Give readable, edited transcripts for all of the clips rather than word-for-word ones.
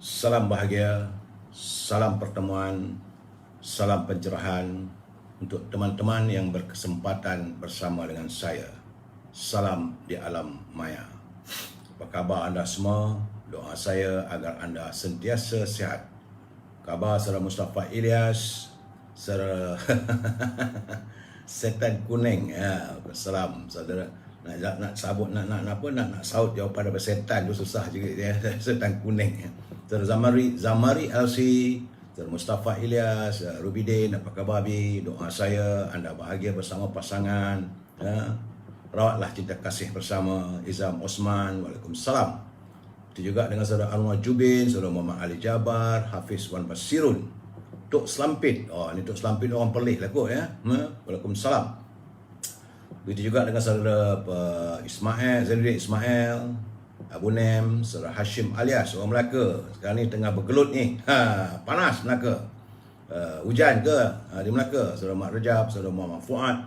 Salam bahagia, salam pertemuan, salam pencerahan untuk teman-teman yang berkesempatan bersama dengan saya. Salam di alam maya. Apa khabar anda semua? Doa saya agar anda sentiasa sihat. Khabar saudara Mustafa Ilyas, saudara setan kuning. Ya, salam saudara. Nak sabut nak saut jawapan daripada setan tu susah juga dia. Setan kuning. Saudara Zamari LC, saudara Mustafa Ilyas, Rubidin, apa khabar Bi? Doa saya anda bahagia bersama pasangan. Ya. Rawatlah cinta kasih bersama. Izam Osman, Waalaikumsalam. Itu juga dengan saudara Anwar Jubin, saudara Muhammad Ali Jabar, Hafiz Wan Basirun, Tok Selampit. Oh, ni Tok Selampit orang Perlis lah kot ya. Waalaikumsalam. Begitu juga dengan saudara Ismail, Zainuddin Ismail, Abu Nem, saudara Hashim alias orang Melaka. Sekarang ni tengah bergelut ni. Panas Melaka. Hujan ke di Melaka? Saudara Mak Rejab, saudara Muhammad Fuad,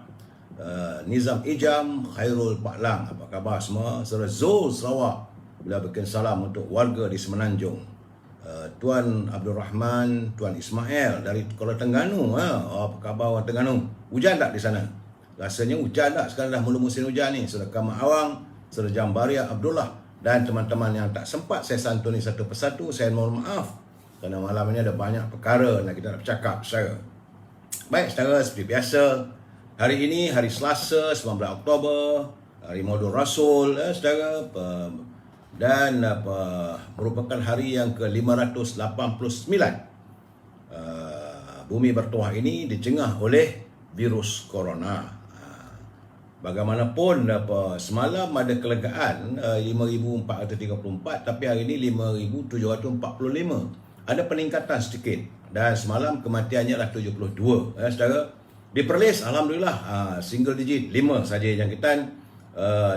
Nizam Ijam, Khairul Paklang. Apa khabar semua? Saudara Zul Sarawak. Bila bikin salam untuk warga di Semenanjung. Tuan Abdul Rahman, Tuan Ismail dari Kuala Terengganu. Apa khabar orang Terengganu? Hujan tak di sana? Rasanya hujan tak, sekarang dah mula musim hujan ni. Saudara Kamal Awang, saudara Jambaria Abdullah dan teman-teman yang tak sempat saya santuni satu persatu, saya mohon maaf kerana malam ini ada banyak perkara yang kita nak bercakap saudara. Baik saudara, seperti biasa, hari ini hari Selasa 19 Oktober, hari Maulud Rasul saudara, dan merupakan hari yang ke-589 bumi bertuah ini dicengah oleh virus corona. Bagaimanapun semalam ada kelegaan 5,434, tapi hari ini 5,745. Ada peningkatan sedikit dan semalam kematiannya adalah 72 saudara. Di Perlis alhamdulillah single digit 5 saja jangkitan.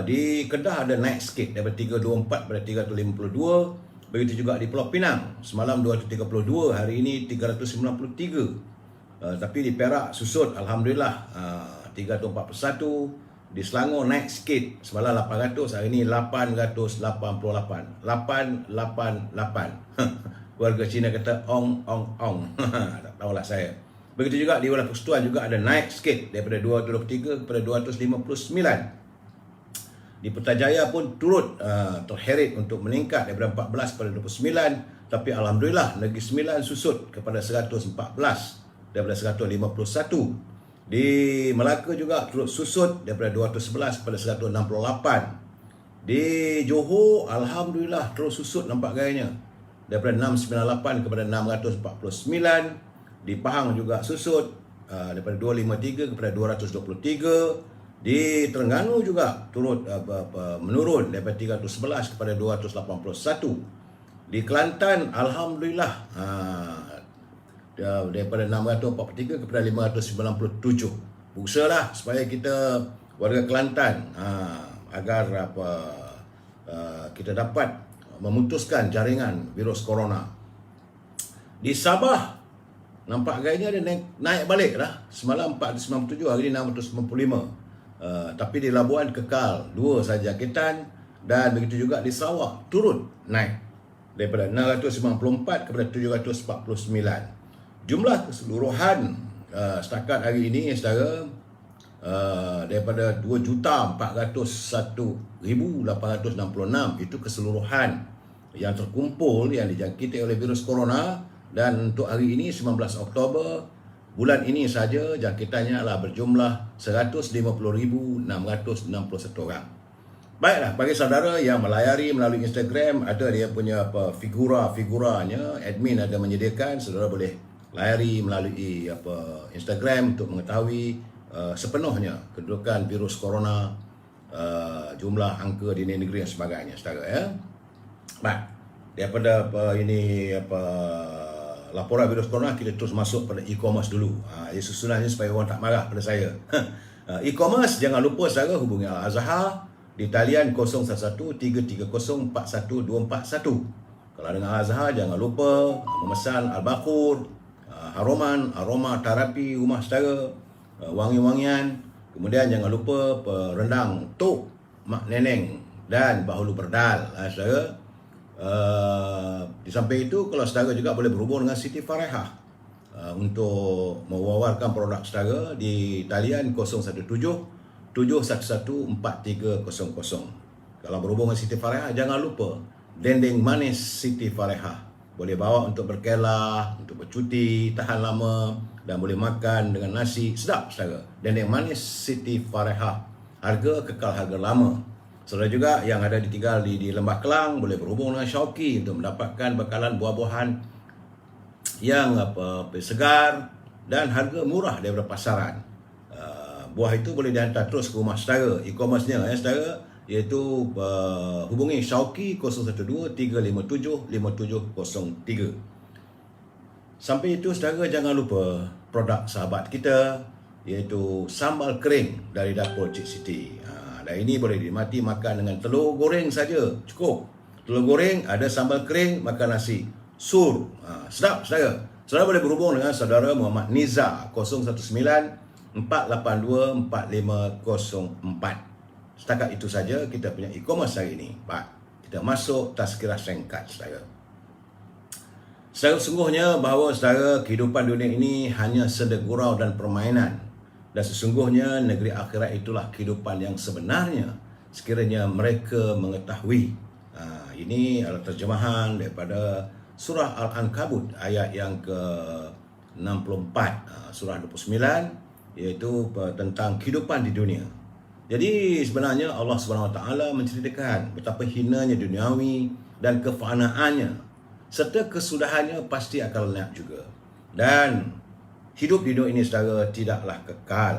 Di Kedah ada naik sikit daripada 324 pada 352. Begitu juga di Pulau Pinang semalam 232, hari ini 393. Tapi di Perak susut alhamdulillah 341. Di Selangor naik sikit, semalam 800, hari ini 888. 888. Warga Cina kata ong. Tak tahulah saya. Begitu juga di Kuala Persekutuan juga ada naik sikit daripada 223 kepada 259. Di Putrajaya pun turut terheret untuk meningkat daripada 14 kepada 29, tapi alhamdulillah Negeri Sembilan susut kepada 114 daripada 151. Di Melaka juga turut susut daripada 211 kepada 168. Di Johor alhamdulillah terus susut nampak gayanya daripada 698 kepada 649. Di Pahang juga susut daripada 253 kepada 223. Di Terengganu juga turut menurun daripada 311 kepada 281. Di Kelantan alhamdulillah daripada 643 kepada 597. Berusahalah supaya kita warga Kelantan agar kita dapat memutuskan jaringan virus corona. Di Sabah nampak gayanya ada naik balik lah. Semalam 497, hari ini 695. Tapi di Labuan kekal 2 saja jangkitan, dan begitu juga di Sarawak turut naik daripada 694 kepada 749. Jumlah keseluruhan setakat hari ini saudara daripada 2,401,866 itu keseluruhan yang terkumpul yang dijangkiti oleh virus corona. Dan untuk hari ini 19 Oktober bulan ini saja jangkitannya adalah berjumlah 150,661 orang. Baiklah, bagi saudara yang melayari melalui Instagram, ada dia punya figuranya, admin ada menyediakan, saudara boleh layari melalui Instagram untuk mengetahui sepenuhnya kedudukan virus corona, jumlah angka di negeri dan sebagainya saudara ya. Baik, daripada laporan virus corona, kita terus masuk pada e-commerce dulu. Susunannya supaya orang tak marah pada saya. E-commerce jangan lupa saudara hubungi Al-Azhar di talian 011-330-41241. Kalau dengan Al-Azhar jangan lupa memesan Al-Bakhur, aroma terapi rumah saudara, wangi-wangian. Kemudian jangan lupa rendang tok mak neneng dan bahulu berdal saudara. Di Samping itu, kalau saudara juga boleh berhubung dengan Siti Farehah untuk mewawarkan produk saudara di talian 017 711 4300. Kalau berhubung dengan Siti Farehah, jangan lupa dendeng manis Siti Farehah. Boleh bawa untuk berkelah, untuk bercuti, tahan lama, dan boleh makan dengan nasi. Sedap saudara. Dendeng manis Siti Farehah. Harga kekal harga lama. Saudara juga yang ada tinggal di Lembah Kelang boleh berhubung dengan Shauki untuk mendapatkan bekalan buah-buahan yang segar dan harga murah daripada pasaran. Buah itu boleh dihantar terus ke rumah saudara. E-commerce-nya saudara, iaitu hubungi Shauki 012 357 5703. Sampai itu saudara, jangan lupa produk sahabat kita iaitu sambal kering dari dapur Cik Siti. Dan ini boleh dinikmati makan dengan telur goreng saja, cukup. Telur goreng, ada sambal kering, makan nasi. Sur. Sedap saudara. Saudara boleh berhubung dengan saudara Muhammad Niza 019 482 4504. Setakat itu saja kita punya e-commerce hari ini. Baik, kita masuk tazkirah singkat saudara. Saudara, sesungguhnya bahawa saudara kehidupan dunia ini hanya senda gurau dan permainan. Dan sesungguhnya negeri akhirat itulah kehidupan yang sebenarnya sekiranya mereka mengetahui. Ini adalah terjemahan daripada surah Al-Ankabut ayat yang ke-64, surah 29, iaitu tentang kehidupan di dunia. Jadi sebenarnya Allah SWT menceritakan betapa hinanya duniawi dan kefanaannya serta kesudahannya pasti akan lenyap juga. Dan hidup di dunia ini saudara tidaklah kekal.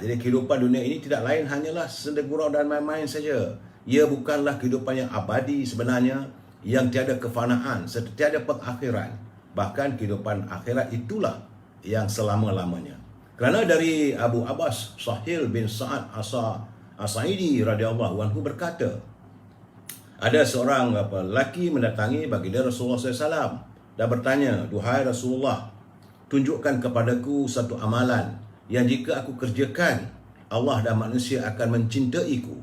Jadi kehidupan dunia ini tidak lain hanyalah senda gurau dan main-main saja. Ia bukanlah kehidupan yang abadi sebenarnya, yang tiada kefanaan serta tiada pengakhiran. Bahkan kehidupan akhirat itulah yang selama-lamanya. Kerana dari Abu Abbas Sahil bin Sa'ad As-Sa'idi radhiyallahu anhu berkata, ada seorang lelaki mendatangi baginda Rasulullah SAW dan bertanya, "Duhai Rasulullah, tunjukkan kepadaku satu amalan yang jika aku kerjakan, Allah dan manusia akan mencintaiku."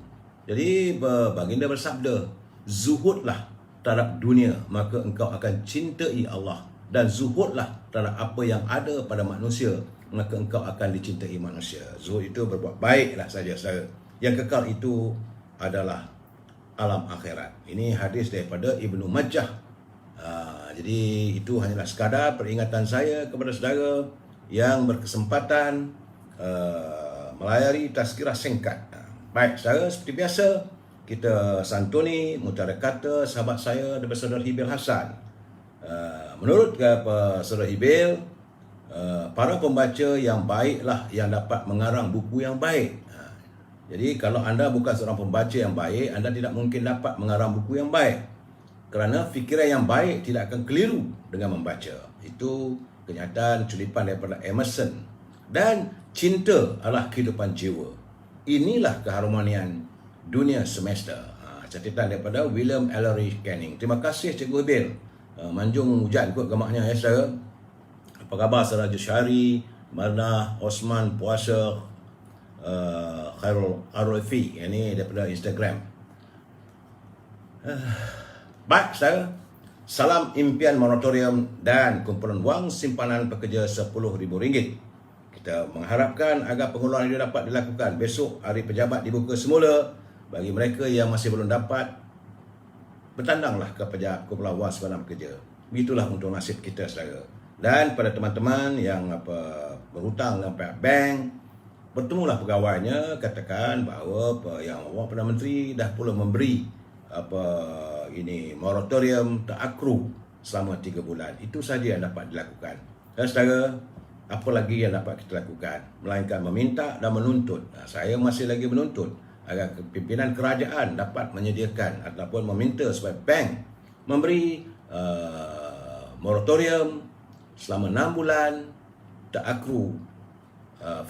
Jadi baginda bersabda, zuhudlah terhadap dunia, maka engkau akan cintai Allah. Dan zuhudlah terhadap apa yang ada pada manusia, maka engkau akan dicintai manusia. Zuhud itu berbuat baiklah saja saudara. Yang kekal itu adalah alam akhirat. Ini hadis daripada Ibnu Majah. Jadi itu hanyalah sekadar peringatan saya kepada saudara yang berkesempatan melayari tazkirah singkat. Baik saudara, seperti biasa kita santuni mutara kata sahabat saya daripada saudara Hibil Hasan. Menurut saudara Hibil, para pembaca yang baiklah yang dapat mengarang buku yang baik. Jadi kalau anda bukan seorang pembaca yang baik, anda tidak mungkin dapat mengarang buku yang baik. Kerana fikiran yang baik tidak akan keliru dengan membaca. Itu kenyataan culipan daripada Emerson. Dan cinta adalah kehidupan jiwa. Inilah keharmonian dunia semesta. Catatan daripada William Ellery Canning. Terima kasih Cikgu Hibil. Manjung hujan kot gemaknya ya saudara. Apa khabar saudara Jusyari, Marna, Osman, Puasa, Khairul Arulfi. Ini daripada Instagram. Baik saudara, salam impian moratorium dan kumpulan wang simpanan pekerja RM10,000. Kita mengharapkan agar pengeluaran itu dapat dilakukan besok hari pejabat dibuka semula. Bagi mereka yang masih belum dapat, bertandanglah ke kumpulan wang simpanan pekerja. Begitulah untuk nasib kita saudara. Dan pada teman-teman yang berhutang dengan pihak bank, bertemulah pegawainya, katakan bahawa yang awak Perdana Menteri dah pula memberi moratorium ta'akrub selama 3 bulan. Itu saja yang dapat dilakukan. Dan saudara, apa lagi yang dapat kita lakukan melainkan meminta dan menuntut. Saya masih lagi menuntut agar pimpinan kerajaan dapat menyediakan ataupun meminta supaya bank memberi moratorium selama 6 bulan ta'akrub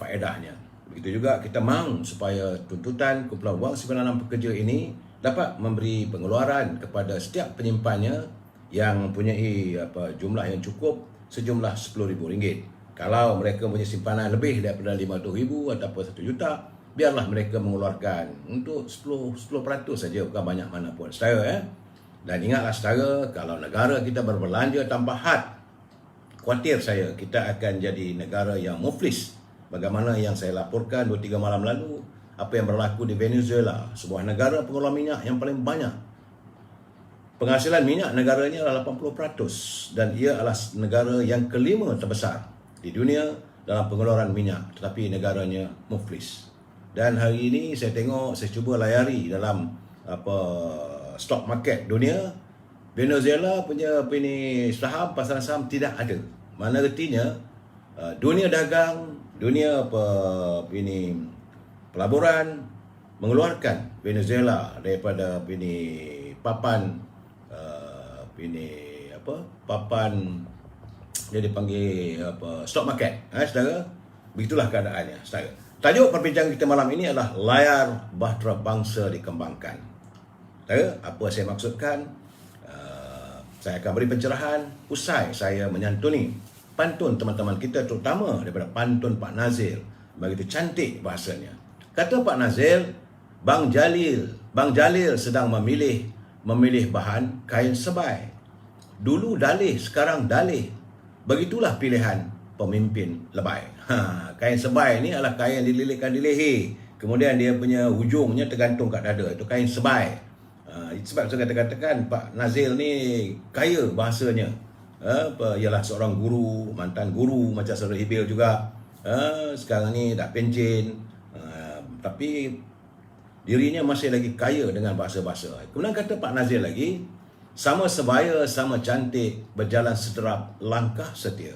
faedahnya. Begitu juga kita mahu supaya tuntutan kumpulan wang simpanan pekerja ini dapat memberi pengeluaran kepada setiap penyimpannya yang mempunyai jumlah yang cukup sejumlah RM10,000. Kalau mereka punya simpanan lebih daripada RM500,000 ataupun RM1,000,000, biarlah mereka mengeluarkan untuk 10% saja, bukan banyak mana pun. Saudara Dan ingatlah saudara, kalau negara kita berbelanja tanpa had, khawatir saya kita akan jadi negara yang muflis. Bagaimana yang saya laporkan 2-3 malam lalu, apa yang berlaku di Venezuela, sebuah negara pengeluar minyak yang paling banyak. Penghasilan minyak negaranya adalah 80% dan ia adalah negara yang kelima terbesar di dunia dalam pengeluaran minyak, tetapi negaranya muflis. Dan hari ini saya tengok, saya cuba layari dalam stock market dunia, Venezuela punya saham, pasaran saham tidak ada. Mana artinya dunia dagang, dunia pelaburan mengeluarkan Venezuela daripada papan papan dia dipanggil stock market, saudara. Begitulah keadaannya, saudara. Tajuk perbincangan kita malam ini adalah layar bahtera bangsa dikembangkan. Saudara, apa saya maksudkan? Saya akan beri pencerahan usai saya menyantuni pantun teman-teman kita, terutama daripada pantun Pak Nazil. Begitu cantik bahasanya. Kata Pak Nazil, Bang Jalil sedang memilih bahan kain sebai. Dulu dalih, sekarang dalih. Begitulah pilihan pemimpin lebay. Kain sebai ni adalah kain yang dililitkan di leher. Kemudian dia punya hujungnya tergantung kat dada. Itu kain sebai. Sebab saya katakan Pak Nazil ni kaya bahasanya. Ialah seorang guru, mantan guru macam Saudara Ibil juga. Sekarang ni dah pencen. Tapi dirinya masih lagi kaya dengan bahasa-bahasa. Kemudian kata Pak Nazil lagi, sama sebaya, sama cantik, berjalan sederap, langkah setia.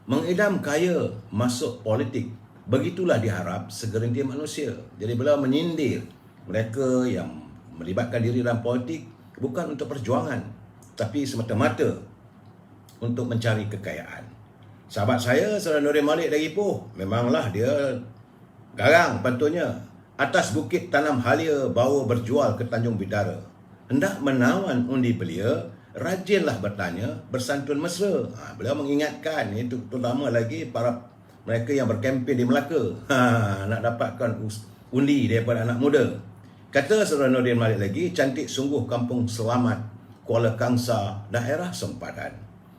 Mengidam kaya, masuk politik. Begitulah diharap segerintir manusia. Jadi beliau menyindir mereka yang melibatkan diri dalam politik bukan untuk perjuangan, tapi semata-mata untuk mencari kekayaan. Sahabat saya, Saudara Nordin Malik dari Ipoh, memanglah dia garang pantunnya. Atas bukit tanam halia, bawa berjual ke Tanjung Bidara. Hendak menawan undi belia, rajinlah bertanya, bersantun mesra. Beliau mengingatkan, itu terutama lagi para mereka yang berkempen di Melaka. Nak dapatkan undi daripada anak muda. Kata Saudara Nordin Malik lagi, cantik sungguh kampung Selamat, Kuala Kangsa, daerah sempadan.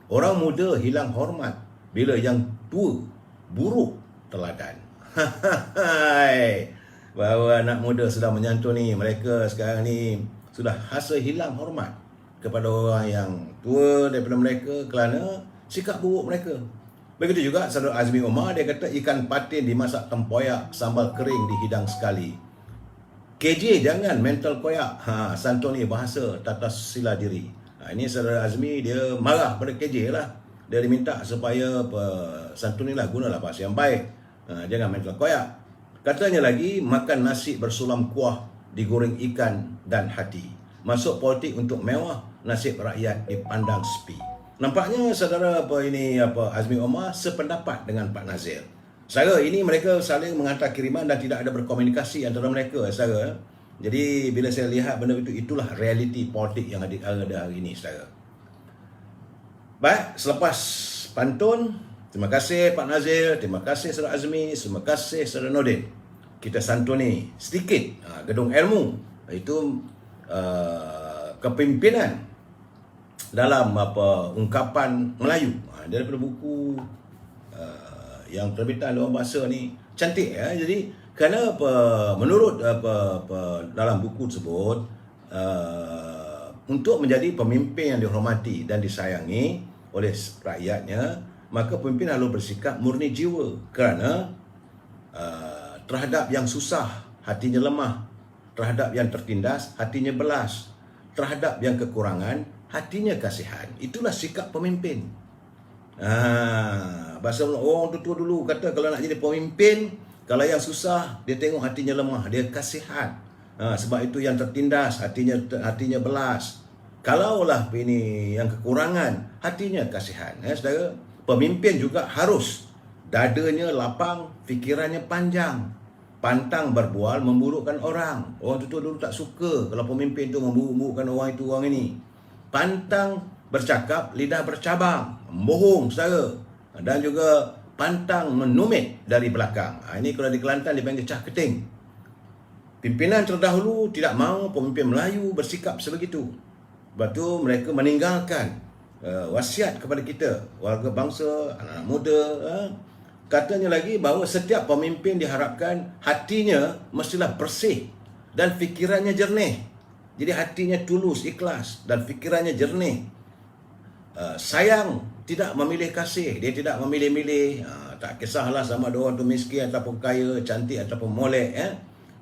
Orang muda hilang hormat bila yang tua buruk teladan. Bahawa anak muda sedang menyantuni mereka sekarang ni sudah rasa hilang hormat kepada orang yang tua daripada mereka kerana sikap buruk mereka. Begitu juga Saudara Azmi Omar, dia kata ikan patin dimasak tempoyak, sambal kering dihidang sekali. KJ jangan mental koyak. Santuni bahasa tata sila diri. Ini Saudara Azmi dia marah pada KJ lah. Dia diminta supaya santunilah, gunalah bahasa yang baik. Jangan mental koyak. Katanya lagi, makan nasi bersulam kuah, digoreng ikan dan hati. Masuk politik untuk mewah, nasib rakyat dipandang sepi. Nampaknya saudara Azmi Omar sependapat dengan Pak Nazil. Saudara, ini mereka saling menghantar kiriman dan tidak ada berkomunikasi antara mereka, saudara. Jadi bila saya lihat benda itu, itulah realiti politik yang ada hari ini, saudara. Baik, selepas pantun, terima kasih Pak Nazil, terima kasih Saudara Azmi, terima kasih Saudara Nordin. Kita santuni sedikit gedung ilmu, iaitu kepimpinan dalam ungkapan Melayu. Daripada buku yang terbitan dalam bahasa ni cantik ya. Jadi kerana menurut dalam buku tersebut, untuk menjadi pemimpin yang dihormati dan disayangi oleh rakyatnya, maka pemimpin harus bersikap murni jiwa. Kerana terhadap yang susah, hatinya lemah. Terhadap yang tertindas, hatinya belas. Terhadap yang kekurangan, hatinya kasihan. Itulah sikap pemimpin. Bahasa orang tua dulu kata, kalau nak jadi pemimpin, kalau yang susah, dia tengok hatinya lemah, dia kasihan. Sebab itu yang tertindas, hatinya belas. Kalaulah ini yang kekurangan, hatinya kasihan. Saudara, pemimpin juga harus dadanya lapang, fikirannya panjang, pantang berbual memburukkan orang. Orang tua dulu tak suka kalau pemimpin tu memburukkan orang itu, orang ini. Pantang bercakap, lidah bercabang, bohong, saudara. Dan juga pantang menumit dari belakang. Ini kalau di Kelantan dipanggil cah keting. Pimpinan terdahulu tidak mahu pemimpin Melayu bersikap sebegitu. Lepas tu mereka meninggalkan wasiat kepada kita, warga bangsa, anak-anak muda. Katanya lagi bahawa setiap pemimpin diharapkan hatinya mestilah bersih dan fikirannya jernih. Jadi hatinya tulus, ikhlas dan fikirannya jernih. Sayang, tidak memilih kasih. Dia tidak memilih-milih. Tak kisahlah sama ada orang tu miskin ataupun kaya, cantik ataupun molek.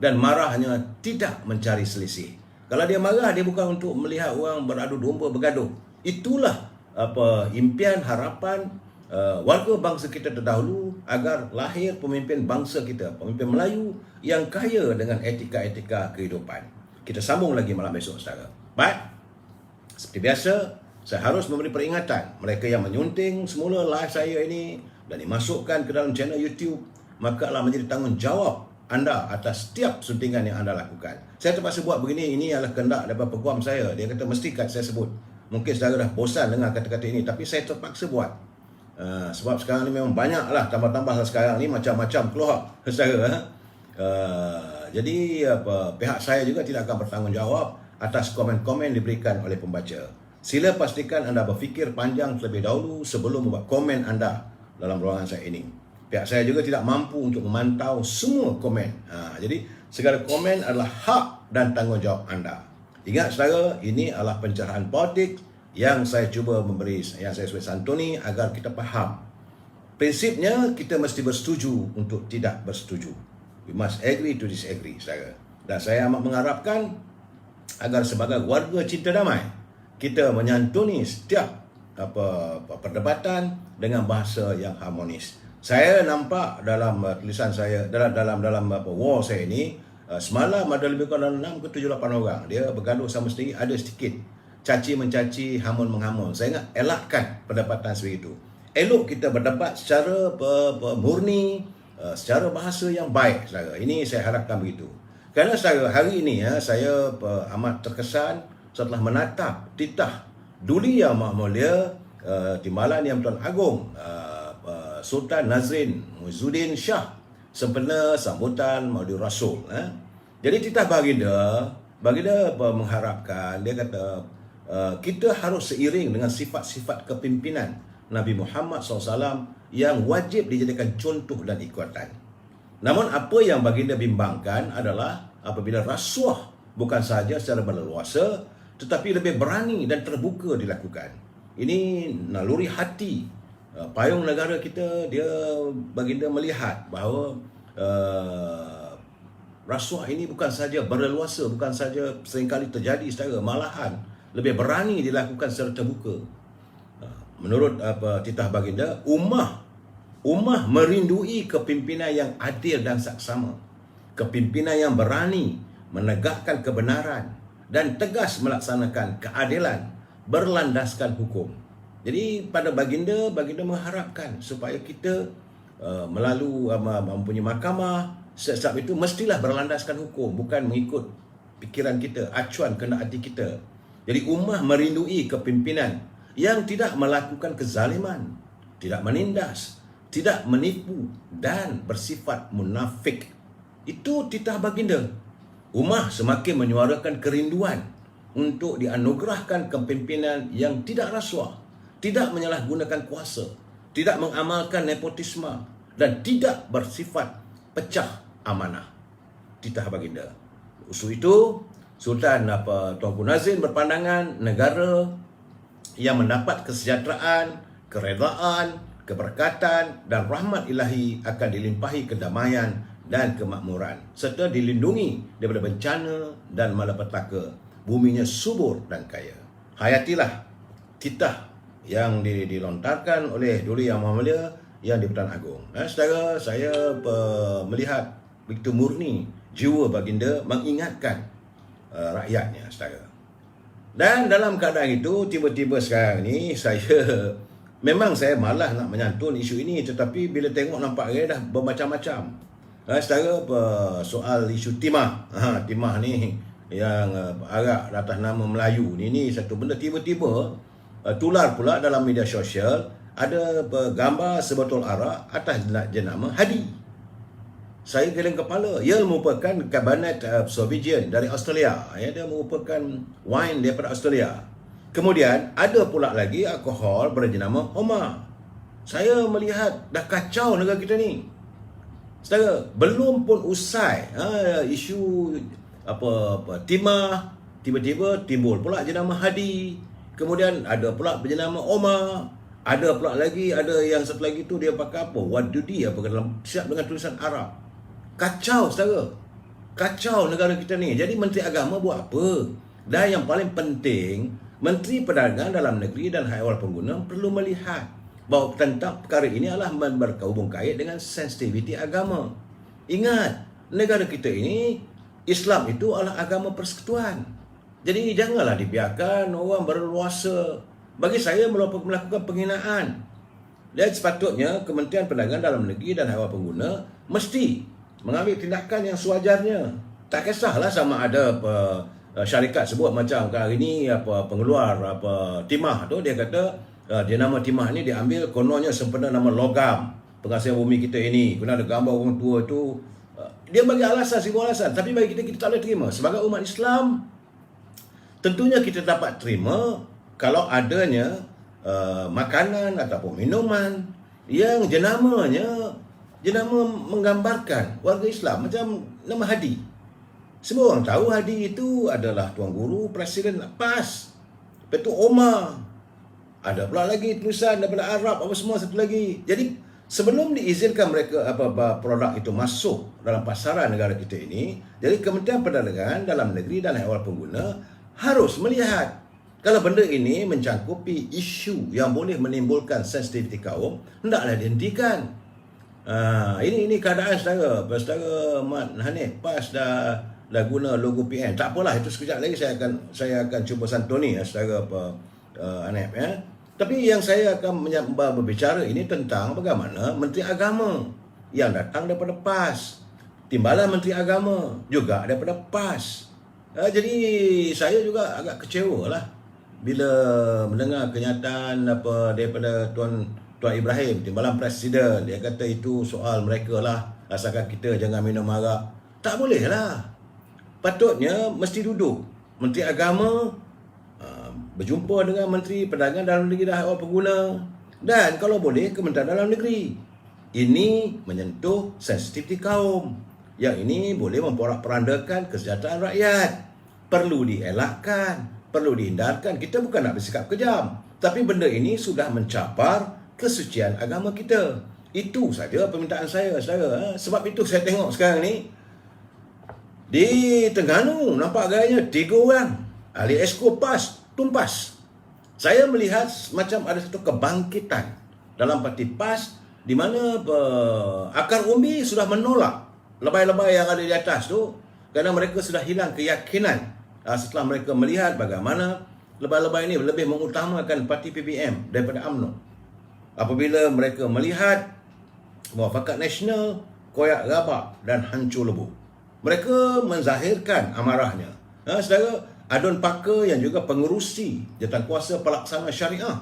Dan marahnya tidak mencari selisih. Kalau dia marah, dia bukan untuk melihat orang beradu domba, bergaduh. Itulah impian, harapan warga bangsa kita terdahulu agar lahir pemimpin bangsa kita, pemimpin Melayu yang kaya dengan etika-etika kehidupan. Kita sambung lagi malam besok, saudara. Baik, seperti biasa, saya harus memberi peringatan mereka yang menyunting semula live saya ini dan dimasukkan ke dalam channel YouTube, maka adalah menjadi tanggungjawab anda atas setiap suntingan yang anda lakukan. Saya terpaksa buat begini, ini adalah kehendak daripada peguam saya. Dia kata mesti kat saya sebut. Mungkin saudara dah bosan dengar kata-kata ini, tapi saya terpaksa buat. Sebab sekarang ni memang banyaklah, tambah-tambah sekarang ni macam-macam keluar saudara. Jadi pihak saya juga tidak akan bertanggungjawab atas komen-komen diberikan oleh pembaca. Sila pastikan anda berfikir panjang terlebih dahulu sebelum membuat komen anda dalam ruangan saya ini. Pihak saya juga tidak mampu untuk memantau semua komen. Jadi segala komen adalah hak dan tanggungjawab anda. Ingat saudara, ini adalah pencerahan politik yang saya cuba memberi, yang saya cuba santuni agar kita faham. Prinsipnya kita mesti bersetuju untuk tidak bersetuju. We must agree to disagree, saudara. Dan saya amat mengharapkan agar sebagai warga cinta damai, kita menyantuni setiap perdebatan dengan bahasa yang harmonis. Saya nampak dalam tulisan saya, dalam wall saya ini, semalam ada lebih kurang 6 ke 7 8 orang. Dia bergaduh sama sendiri, ada sedikit caci mencaci, hamun menghamun. Saya ingat elakkan perdebatan seperti itu. Elok kita berdebat secara murni, secara bahasa yang baik, saudara. Ini saya harapkan begitu. Kerana saudara, hari ini saya amat terkesan setelah menatap titah Duli Yang Maha Mulia Timbalan Yang Tuan Agong Sultan Nazrin Muizzuddin Shah sempena sambutan Maulid Rasul. Jadi titah baginda mengharapkan, dia kata kita harus seiring dengan sifat-sifat kepimpinan Nabi Muhammad SAW yang wajib dijadikan contoh dan ikutan. Namun apa yang baginda bimbangkan adalah apabila rasuah bukan sahaja secara berleluasa tetapi lebih berani dan terbuka dilakukan. Ini naluri hati payung negara kita. Dia baginda melihat bahawa rasuah ini bukan saja berleluasa, bukan saja seringkali terjadi, saudara, malahan lebih berani dilakukan secara terbuka. Menurut titah baginda, ummah merindui kepimpinan yang adil dan saksama, kepimpinan yang berani menegakkan kebenaran dan tegas melaksanakan keadilan berlandaskan hukum. Jadi pada baginda mengharapkan supaya kita melalui mempunyai mahkamah, setiap itu mestilah berlandaskan hukum, bukan mengikut fikiran kita, acuan kehendak hati kita. Jadi ummah merindui kepimpinan yang tidak melakukan kezaliman, tidak menindas, tidak menipu dan bersifat munafik. Itu titah baginda. Ummah semakin menyuarakan kerinduan untuk dianugerahkan kepimpinan yang tidak rasuah, tidak menyalahgunakan kuasa, tidak mengamalkan nepotisme dan tidak bersifat pecah amanah. Titah baginda. Usul itu Sultan Tuanku Nazrin berpandangan negara yang mendapat kesejahteraan, keredaan, keberkatan dan rahmat ilahi akan dilimpahi kedamaian dan kemakmuran serta dilindungi daripada bencana dan malapetaka. Buminya subur dan kaya. Hayatilah titah yang dilontarkan oleh Duli Yang Maha Mulia yang di-Pertuan Agong. Saudara, saya melihat begitu murni jiwa baginda mengingatkan rakyatnya, saudara. Dan dalam keadaan itu, tiba-tiba sekarang ni memang saya malas nak menyantun isu ini, tetapi bila tengok nampak dah bermacam-macam. Saudara, soal isu timah. Timah ni yang arak atas nama Melayu ni satu benda tiba-tiba tular pula dalam media sosial. Ada gambar sebotol arak atas jenama Hadi. Saya geleng kepala. Ia merupakan Cabernet Sauvignon dari Australia. Dia merupakan wine daripada Australia. Kemudian ada pula lagi alkohol berjenama Omar. Saya melihat dah kacau negara kita ni. Saudara, belum pun usai isu timah, tiba-tiba timbul pula jenama Hadi. Kemudian ada pula berjenama Omar. Ada pula lagi, ada yang satu lagi tu dia pakai apa? Wadudi apa dalam siap dengan tulisan Arab. Kacau saudara. Kacau negara kita ni. Jadi Menteri Agama buat apa? Dan yang paling penting, Menteri Perdagangan Dalam Negeri dan Haiwan Pengguna perlu melihat bahawa tentang perkara ini adalah berhubung kait dengan sensitiviti agama. Ingat, negara kita ini, Islam itu adalah agama persekutuan. Jadi janganlah dibiarkan orang berleluasa. Bagi saya melakukan penghinaan. Dan sepatutnya Kementerian Perdagangan Dalam Negeri dan Haiwan Pengguna mesti mengambil tindakan yang sewajarnya. Tak kisahlah sama ada syarikat sebut macam hari ini pengeluar timah tu, dia kata dia nama timah ni diambil kononnya sempena nama logam penghasil bumi kita ini, kena ada gambar orang tua tu. Dia bagi alasan, sebuah alasan. Tapi bagi kita tak boleh terima. Sebagai umat Islam, tentunya kita dapat terima kalau adanya makanan ataupun minuman yang jenama menggambarkan warga Islam, macam nama Hadi. Semua orang tahu Hadi itu adalah Tuan Guru Presiden PAS. Lepas tu Omar. Ada pula lagi tulisan daripada Arab, apa semua satu lagi. Jadi sebelum diizinkan mereka produk itu masuk dalam pasaran negara kita ini, jadi Kementerian Perdagangan Dalam Negeri dan Haiwan Pengguna harus melihat kalau benda ini mencangkupi isu yang boleh menimbulkan sensitiviti kaum, hendaklah dihentikan. Ini keadaan saudara. Mat Hanif PAS dah guna logo PN. Tak apalah, itu sekejap lagi saya akan cuba santuni saudara Hanif ya. Tapi yang saya akan berbicara ini tentang bagaimana Menteri Agama yang datang daripada PAS, timbalan Menteri Agama juga daripada PAS. Jadi saya juga agak kecewa lah bila mendengar kenyataan daripada Tuan Ibrahim, timbalan Presiden. Dia kata itu soal mereka lah, asalkan kita jangan minum arak. Tak boleh lah. Patutnya mesti duduk Menteri Agama berjumpa dengan Menteri Perdagangan Dalam Negeri dan Haiwan Pengguna, dan kalau boleh Kementerian Dalam Negeri. Ini menyentuh sensitiviti kaum. Yang ini boleh memporak-porandakan kesejahteraan rakyat. Perlu dielakkan, perlu dihindarkan. Kita bukan nak bersikap kejam, tapi benda ini sudah mencapar kesucian agama kita. Itu saja permintaan saya, saudara. Sebab itu saya tengok sekarang ni di Terengganu nampak gayanya 3 orang ahli esko PAS tumpas. Saya melihat macam ada satu kebangkitan dalam parti PAS di mana akar umbi sudah menolak lebay-lebay yang ada di atas tu, kerana mereka sudah hilang keyakinan setelah mereka melihat bagaimana lebay-lebay ini lebih mengutamakan parti PPM daripada UMNO. Apabila mereka melihat Muafakat Nasional koyak rabak dan hancur lebur, mereka menzahirkan amarahnya. Saudara, Adun Pakar yang juga pengerusi Jawatankuasa Pelaksana Syariah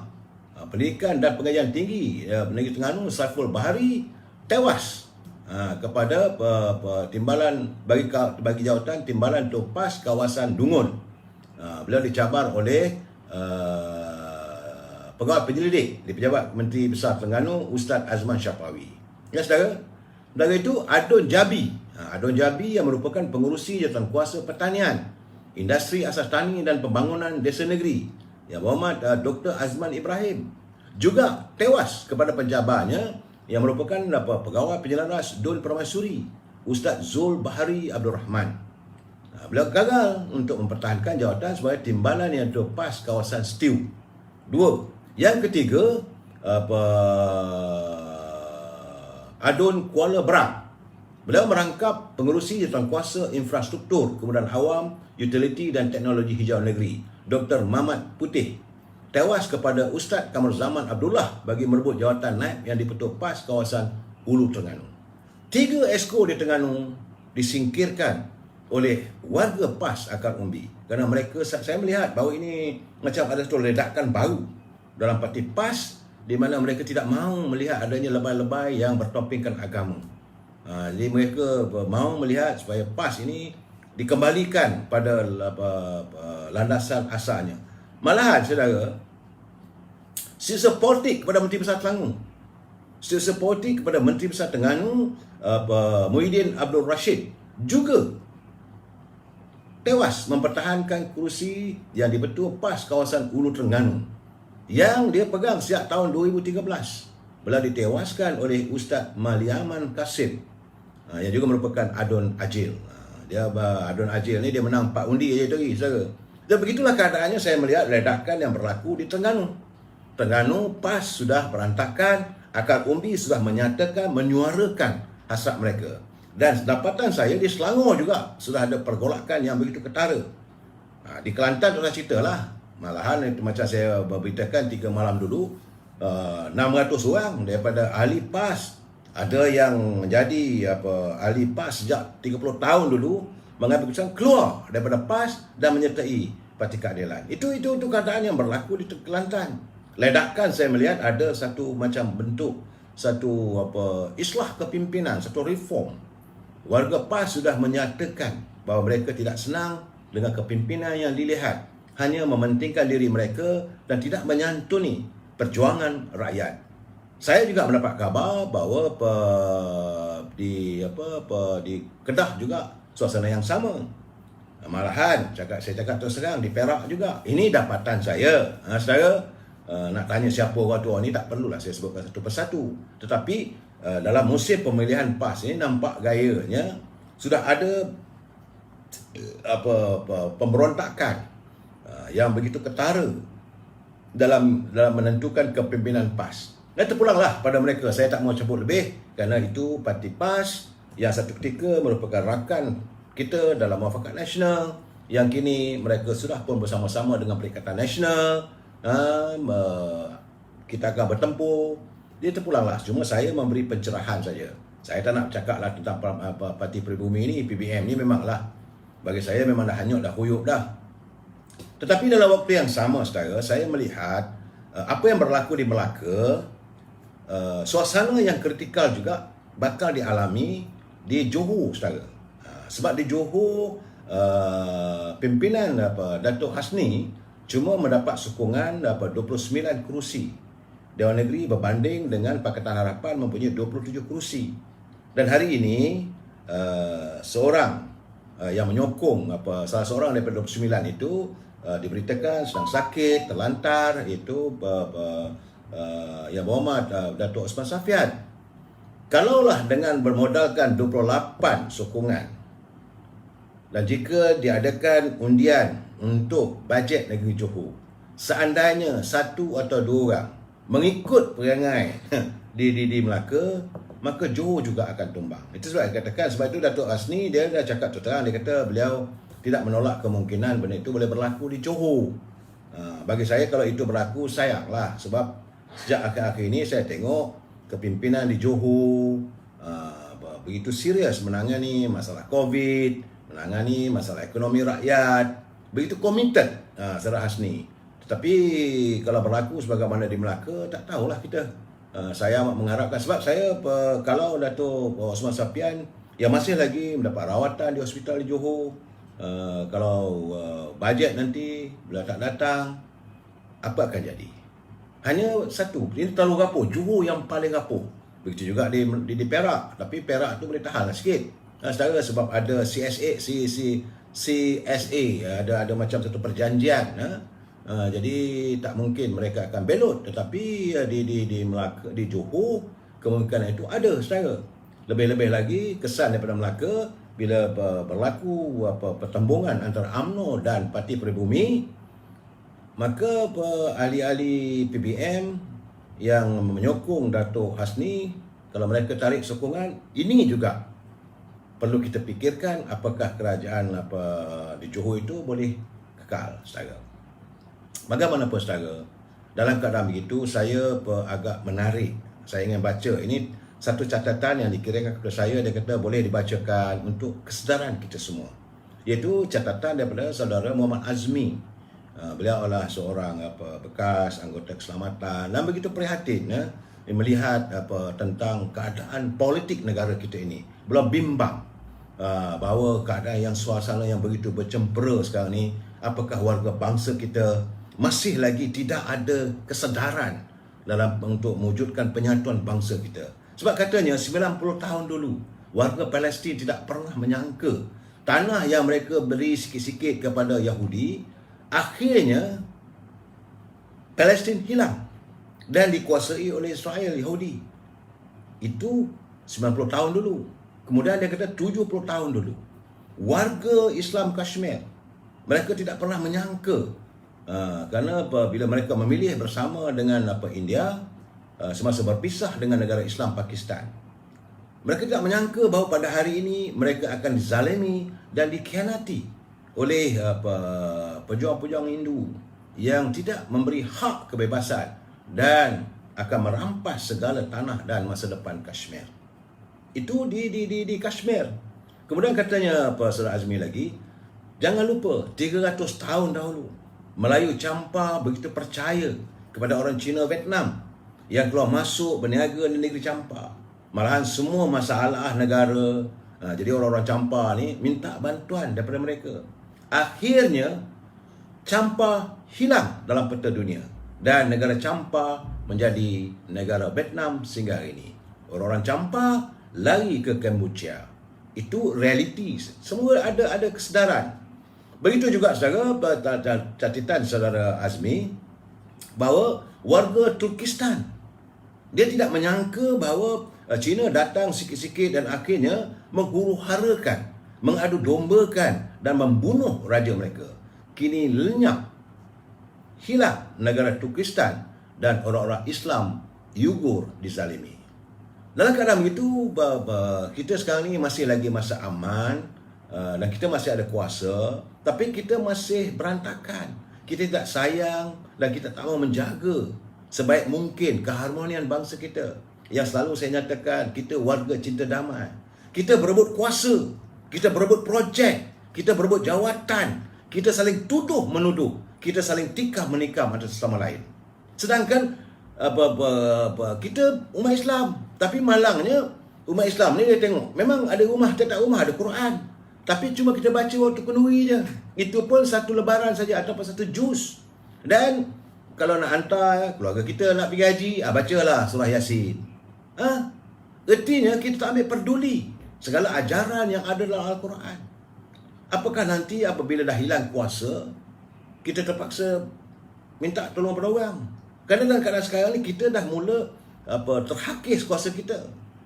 Pendidikan dan Pengajian Tinggi Negeri Terengganu, Saiful Bahari, tewas kepada timbalan bagi jawatan timbalan Topas kawasan Dungun. Beliau dicabar oleh pegawai penyelidik di Pejabat Menteri Besar Terengganu, Ustaz Azman Syafawi. Ya saudara, dari itu Adun Jabi. Adun Jabi yang merupakan pengerusi Jawatankuasa Pertanian, Industri Asas Tani dan Pembangunan Desa Negeri, Yang Berhormat Dr. Azman Ibrahim, juga tewas kepada penjabarnya yang merupakan pegawai penyelaras Dun Permaisuri, Ustaz Zul Bahari Abdul Rahman. Beliau gagal untuk mempertahankan jawatan sebagai timbalan yang terlepas kawasan Stew 2. Yang ketiga, Adun Kuala Berang. Beliau merangkap pengerusi Jawatankuasa Infrastruktur, Kemudahan Awam, Utiliti dan Teknologi Hijau Negeri, Dr. Mamat Putih, tewas kepada Ustaz Kamar Zaman Abdullah bagi merebut jawatan naib yang dipetuk PAS kawasan Ulu Terengganu. 3 esko di Terengganu disingkirkan oleh warga PAS akar umbi, kerana mereka, saya melihat bahawa ini macam ada satu ledakan baru dalam parti PAS, di mana mereka tidak mahu melihat adanya lebay-lebay yang bertopengkan agama. Jadi mereka mahu melihat supaya PAS ini dikembalikan pada landasan asalnya. Malahan saudara, setiausaha politik kepada Menteri Besar Selangor, setiausaha politik kepada Menteri Besar Terengganu Muhyiddin Abdul Rashid juga tewas mempertahankan kerusi yang dibetul PAS kawasan Ulu Terengganu yang dia pegang sejak tahun 2013 bila ditewaskan oleh Ustaz Maliaman Kasim yang juga merupakan Adun Ajil. Adun Ajil ni dia menang 4 undi je tadi saudara. Dan begitulah keadaannya saya melihat ledakan yang berlaku di Terengganu. Terengganu PAS sudah berantakan, akar umbi sudah menyatakan, menyuarakan hasrat mereka. Dan dapatan saya di Selangor juga sudah ada pergolakan yang begitu ketara. Di Kelantan tak cerita lah. Malahan macam saya berberitakan 3 malam dulu, 600 orang daripada ahli PAS, ada yang menjadi ahli PAS sejak 30 tahun dulu, mengambil keputusan keluar daripada PAS dan menyertai Parti Keadilan. Itu keadaan yang berlaku di Kelantan. Ledakan saya melihat ada satu macam bentuk satu islah kepimpinan, satu reform. Warga PAS sudah menyatakan bahawa mereka tidak senang dengan kepimpinan yang dilihat, hanya mementingkan diri mereka dan tidak menyantuni perjuangan rakyat. Saya juga mendapat khabar bahawa di Kedah juga suasana yang sama. Malahan saya cakap terus terang di Perak juga. Ini dapatan saya. Saudara, nak tanya siapa orang tua ni tak perlulah saya sebutkan satu persatu. Tetapi dalam musim pemilihan PAS ini nampak gayanya sudah ada pemberontakan yang begitu ketara dalam menentukan kepimpinan PAS. Dan terpulanglah pada mereka. Saya tak mau sebut lebih kerana itu parti PAS yang satu ketika merupakan rakan kita dalam Muafakat Nasional, yang kini mereka sudah pun bersama-sama dengan Perikatan Nasional. Kita akan bertempur. Dia terpulanglah. Cuma saya memberi pencerahan saja. Saya tak nak cakap lah tentang Parti Pribumi ni, PBM ni memanglah bagi saya memang dah hanyut, dah huyuk dah. Tetapi dalam waktu yang sama saudara, saya melihat apa yang berlaku di Melaka, suasana yang kritikal juga bakal dialami di Johor saudara. Sebab di Johor pimpinan Datuk Hasni cuma mendapat sokongan 29 kerusi Dewan Negeri berbanding dengan Pakatan Harapan mempunyai 27 kerusi. Dan hari ini seorang yang menyokong salah seorang daripada 29 itu diberitakan sedang sakit, terlantar, iaitu Yang Berhormat Datuk Osman Safian. Kalaulah dengan bermodalkan 28 sokongan dan jika diadakan undian untuk bajet negeri Johor, seandainya 1 atau 2 orang mengikut perangai di Melaka, maka Johor juga akan tumbang. Itu sebab saya katakan, sebab itu Datuk Hasni dia dah cakap terang, dia kata beliau tidak menolak kemungkinan benda itu boleh berlaku di Johor. Bagi saya kalau itu berlaku, sayanglah, sebab sejak akhir-akhir ini saya tengok kepimpinan di Johor begitu serius menangani masalah COVID, menangani masalah ekonomi rakyat, begitu komited Saudara Hasni. Tetapi kalau berlaku sebagaimana di Melaka, tak tahulah kita. Saya mengharapkan, sebab saya kalau Datuk Osman Safian yang masih lagi mendapat rawatan di hospital di Johor, kalau bajet nanti bila tak datang, apa akan jadi? Hanya satu, ini terlalu rapuh. Johor yang paling rapuh. Begitu juga di Perak, tapi Perak tu boleh tahan lah sikit. Saudara, sebab ada CSA, ada macam satu perjanjian. Jadi tak mungkin mereka akan belot. Tetapi di Melaka, di Johor, kemungkinan itu ada saudara. Lebih-lebih lagi kesan daripada Melaka bila berlaku pertembungan antara UMNO dan Parti Pribumi, maka ahli-ahli PBM yang menyokong Datuk Hasni, kalau mereka tarik sokongan, ini juga perlu kita fikirkan apakah kerajaan di Johor itu boleh kekal saudara. Bagaimanapun saudara, dalam keadaan begitu saya agak menarik. Saya ingin baca, ini satu catatan yang dikirimkan kepada saya, dia kata boleh dibacakan untuk kesedaran kita semua. Iaitu catatan daripada saudara Muhammad Azmi. Beliau adalah seorang bekas anggota keselamatan dan begitu prihatin melihat tentang keadaan politik negara kita ini. Beliau bimbang bahawa keadaan yang suasana yang begitu bercempera sekarang ni, apakah warga bangsa kita masih lagi tidak ada kesedaran dalam untuk mewujudkan penyatuan bangsa kita. Sebab katanya 90 tahun dulu warga Palestin tidak pernah menyangka tanah yang mereka beri sikit-sikit kepada Yahudi akhirnya Palestin hilang dan dikuasai oleh Israel Yahudi. Itu 90 tahun dulu. Kemudian dia kata 70 tahun dulu. Warga Islam Kashmir, mereka tidak pernah menyangka kerana bila mereka memilih bersama dengan India semasa berpisah dengan negara Islam Pakistan, mereka tidak menyangka bahawa pada hari ini mereka akan dizalimi dan dikhianati oleh pejuang-pejuang Hindu yang tidak memberi hak kebebasan dan akan merampas segala tanah dan masa depan Kashmir. Itu di Kashmir. Kemudian katanya Saudara Azmi lagi, jangan lupa 300 tahun dahulu Melayu Champa begitu percaya kepada orang Cina Vietnam yang keluar masuk berniaga di negeri Champa. Malahan semua masalah negara, jadi orang-orang Champa ni minta bantuan daripada mereka. Akhirnya Champa hilang dalam peta dunia dan negara Champa menjadi negara Vietnam sehingga hari ini. Orang-orang Champa lari ke Kamboja. Itu realiti. Semua ada kesedaran. Begitu juga saudara, catatan saudara Azmi, bahawa warga Turkistan, dia tidak menyangka bahawa Cina datang sikit-sikit dan akhirnya menghuru-harakan, mengadu dombakan dan membunuh raja mereka. Kini lenyap, hilang negara Turkistan dan orang-orang Islam Uyghur dizalimi. Dalam keadaan begitu, kita sekarang ni masih lagi masa aman dan kita masih ada kuasa, tapi kita masih berantakan. Kita tidak sayang dan kita tak mahu menjaga sebaik mungkin keharmonian bangsa kita. Yang selalu saya nyatakan, kita warga cinta damai. Kita berebut kuasa, kita berebut projek, kita berebut jawatan, kita saling tuduh menuduh, kita saling tikam menikam antara sesama lain. Sedangkan kita umat Islam, tapi malangnya umat Islam ni dia tengok memang ada rumah, tiap rumah ada Quran, tapi cuma kita baca waktu kenduri je. Itu pun satu lebaran saja ataupun satu juz. Dan kalau nak hantar keluarga kita nak pergi haji, bacalah surah Yasin. Artinya kita tak ambil peduli segala ajaran yang ada dalam Al-Quran. Apakah nanti apabila dah hilang kuasa, kita terpaksa minta tolong pada orang? Kerana dalam keadaan sekarang ni kita dah mula terhakis kuasa kita.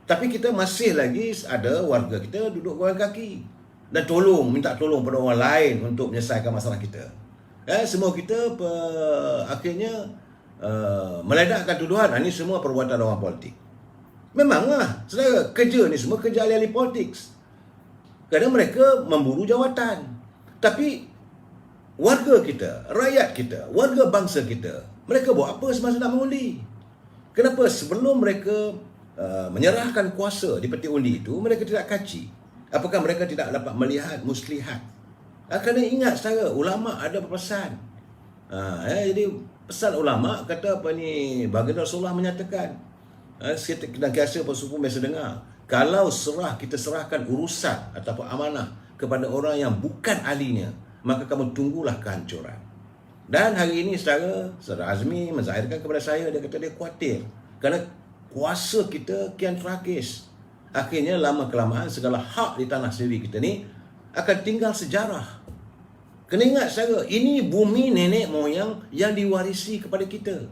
Tapi kita masih lagi ada warga kita duduk goyang kaki dan minta tolong pada orang lain untuk menyelesaikan masalah kita. Semua kita akhirnya meledakkan tuduhan, ini semua perbuatan orang politik. Memanglah, saudara, kerja ni semua kerja ahli-ahli politik. Kadang mereka memburu jawatan. Tapi warga kita, rakyat kita, warga bangsa kita, mereka buat apa semasa nak mengundi? Kenapa sebelum mereka menyerahkan kuasa di peti undi itu, mereka tidak kaji? Apakah mereka tidak dapat melihat muslihat? Kena ingat saudara, ulama ada berpesan. Jadi pesan ulama kata baginda Rasulullah menyatakan, dan kiasa pun biasa dengar, kalau kita serahkan urusan ataupun amanah kepada orang yang bukan ahlinya, maka kamu tunggulah kehancuran. Dan hari ini saudara Azmi menzahirkan kepada saya, dia kata dia khawatir kerana kuasa kita kian terakis. Akhirnya lama-kelamaan segala hak di tanah sendiri kita ni akan tinggal sejarah. Kena ingat saudara, ini bumi nenek moyang yang diwarisi kepada kita.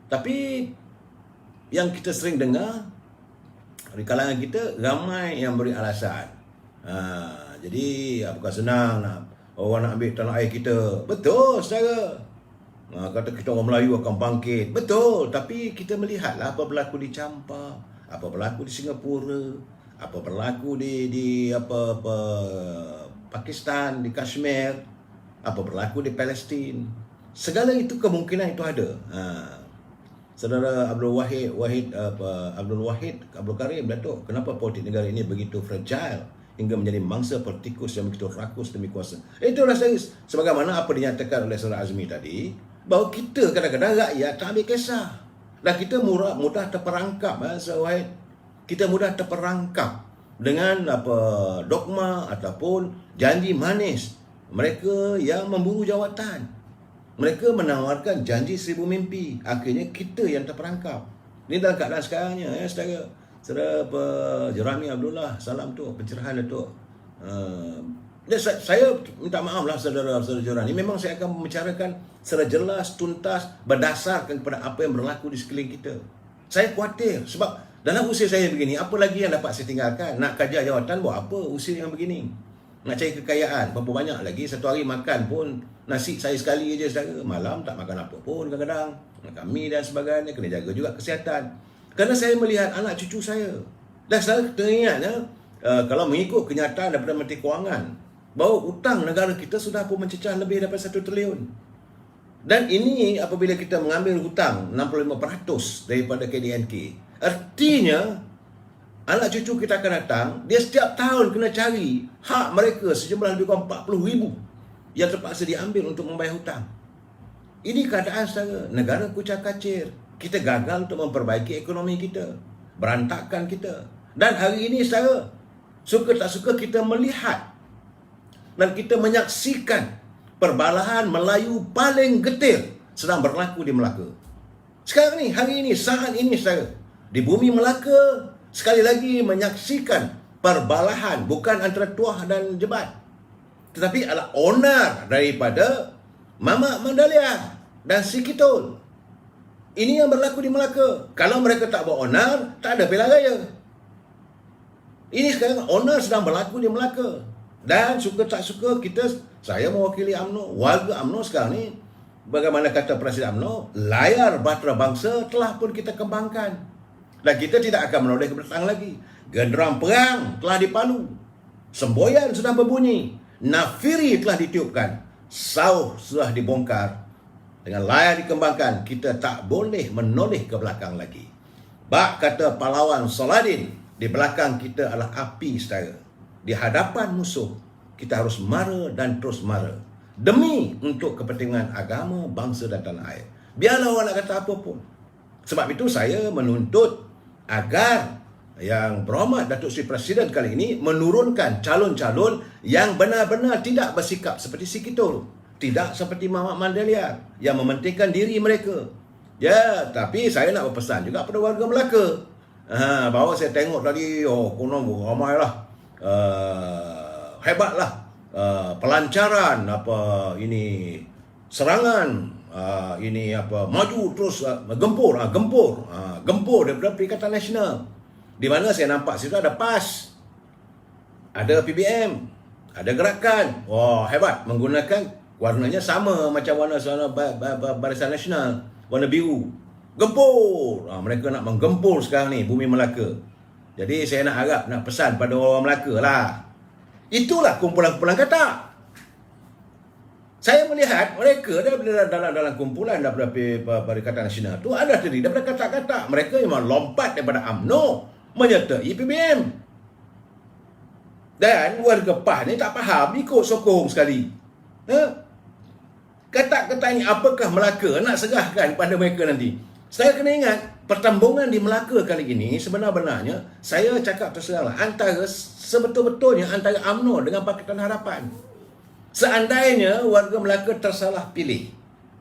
Tapi yang kita sering dengar di kalangan kita, ramai yang beri alasan. Jadi bukan senang orang nak ambil tanah air kita. Betul saudara. Kata kita orang Melayu akan bangkit. Betul. Tapi kita melihatlah apa berlaku di Champa, apa berlaku di Singapura, apa berlaku di Pakistan, di Kashmir, apa berlaku di Palestin. Segala itu kemungkinan itu ada. Saudara Abdul Karim, Datuk, kenapa politik negara ini begitu fragile hingga menjadi mangsa politikus yang begitu rakus demi kuasa? Itulah serius. Sebagaimana apa dinyatakan oleh Saudara Azmi tadi, bahawa kita kadang-kadang rakyat tak ambil kisah. Dan kita mudah terperangkap. Kita mudah terperangkap dengan dogma ataupun janji manis mereka yang memburu jawatan. Mereka menawarkan janji 1000 mimpi. Akhirnya kita yang terperangkap. Ini dalam keadaan sekarangnya, saudara Jerami Abdullah, salam tu, pencerahan Datuk. Saya minta maaf lah saudara-saudara Jerami. Memang saya akan membicarakan secara jelas, tuntas, berdasarkan kepada apa yang berlaku di sekeliling kita. Saya khawatir sebab dalam usia saya begini, apa lagi yang dapat saya tinggalkan? Nak kerja jawatan buat apa usia yang begini? Nak cari kekayaan, berapa banyak lagi? Satu hari makan pun nasi saya sekali je saudara. Malam tak makan apa pun kadang-kadang. Kami dan sebagainya kena jaga juga kesihatan. Kerana saya melihat anak cucu saya. Dan saya teringat kalau mengikut kenyataan daripada Menteri Kewangan, bahawa hutang negara kita sudah pun mencecah lebih daripada 1 trilion. Dan ini apabila kita mengambil hutang 65% daripada KDNK. Artinya anak cucu kita akan datang, dia setiap tahun kena cari hak mereka sejumlah lebih kurang 40,000 yang terpaksa diambil untuk membayar hutang. Ini keadaan saudara, negara kucar kacir. Kita gagal untuk memperbaiki ekonomi kita, berantakan kita. Dan hari ini saudara, suka tak suka kita melihat dan kita menyaksikan perbalahan Melayu paling getir sedang berlaku di Melaka. Sekarang ni, hari ini, saat ini saudara, di bumi Melaka, sekali lagi menyaksikan perbalahan bukan antara Tuah dan Jebat, tetapi adalah onar daripada Mamak Mandalia dan Sikitul. Ini yang berlaku di Melaka. Kalau mereka tak buat onar, tak ada pilihan raya. Ini sekarang onar sedang berlaku di Melaka. Dan suka tak suka kita, saya mewakili UMNO, warga UMNO sekarang ni, bagaimana kata Presiden UMNO, layar bahtera bangsa telah pun kita kembangkan. Dan kita tidak akan menoleh ke belakang lagi. Genderang perang telah dipalu. Semboyan sudah berbunyi. Nafiri telah ditiupkan. Sauh sudah dibongkar. Dengan layar dikembangkan, kita tak boleh menoleh ke belakang lagi. Bak kata pahlawan Saladin, di belakang kita adalah api saudara. Di hadapan musuh, kita harus mara dan terus mara. Demi untuk kepentingan agama, bangsa dan tanah air. Biarlah orang nak kata apa pun. Sebab itu saya menuntut agar yang berhormat Datuk Seri Presiden kali ini menurunkan calon-calon yang benar-benar tidak bersikap seperti Sikitul, tidak seperti Mamak Mandalia yang mementingkan diri mereka. Ya, tapi saya nak berpesan juga pada warga Melaka. Bahawa saya tengok tadi, konon ramailah, hebatlah, pelancaran ini serangan, ini maju terus, gempur daripada Perikatan Nasional, di mana saya nampak situ ada PAS, ada PBM, ada gerakan. Hebat, menggunakan warnanya sama macam warna Barisan Nasional, warna biru. Gempur. Mereka nak menggempur sekarang ni bumi Melaka. Jadi saya nak harap, nak pesan pada orang Melaka lah. Itulah kumpulan-kumpulan katak. Saya melihat mereka dalam kumpulan daripada Perikatan Nasional tu ada terdiri daripada katak-katak. Mereka memang lompat daripada UMNO menyertai PBM. Dan warga PAS ni tak faham, ikut sokong sekali. Katak-katak ni apakah Melaka nak serahkan pada mereka nanti? Saya kena ingat, pertembungan di Melaka kali ini sebenarnya, saya cakap terus teranglah, antara sebetul-betulnya antara UMNO dengan Pakatan Harapan. Seandainya warga Melaka tersalah pilih,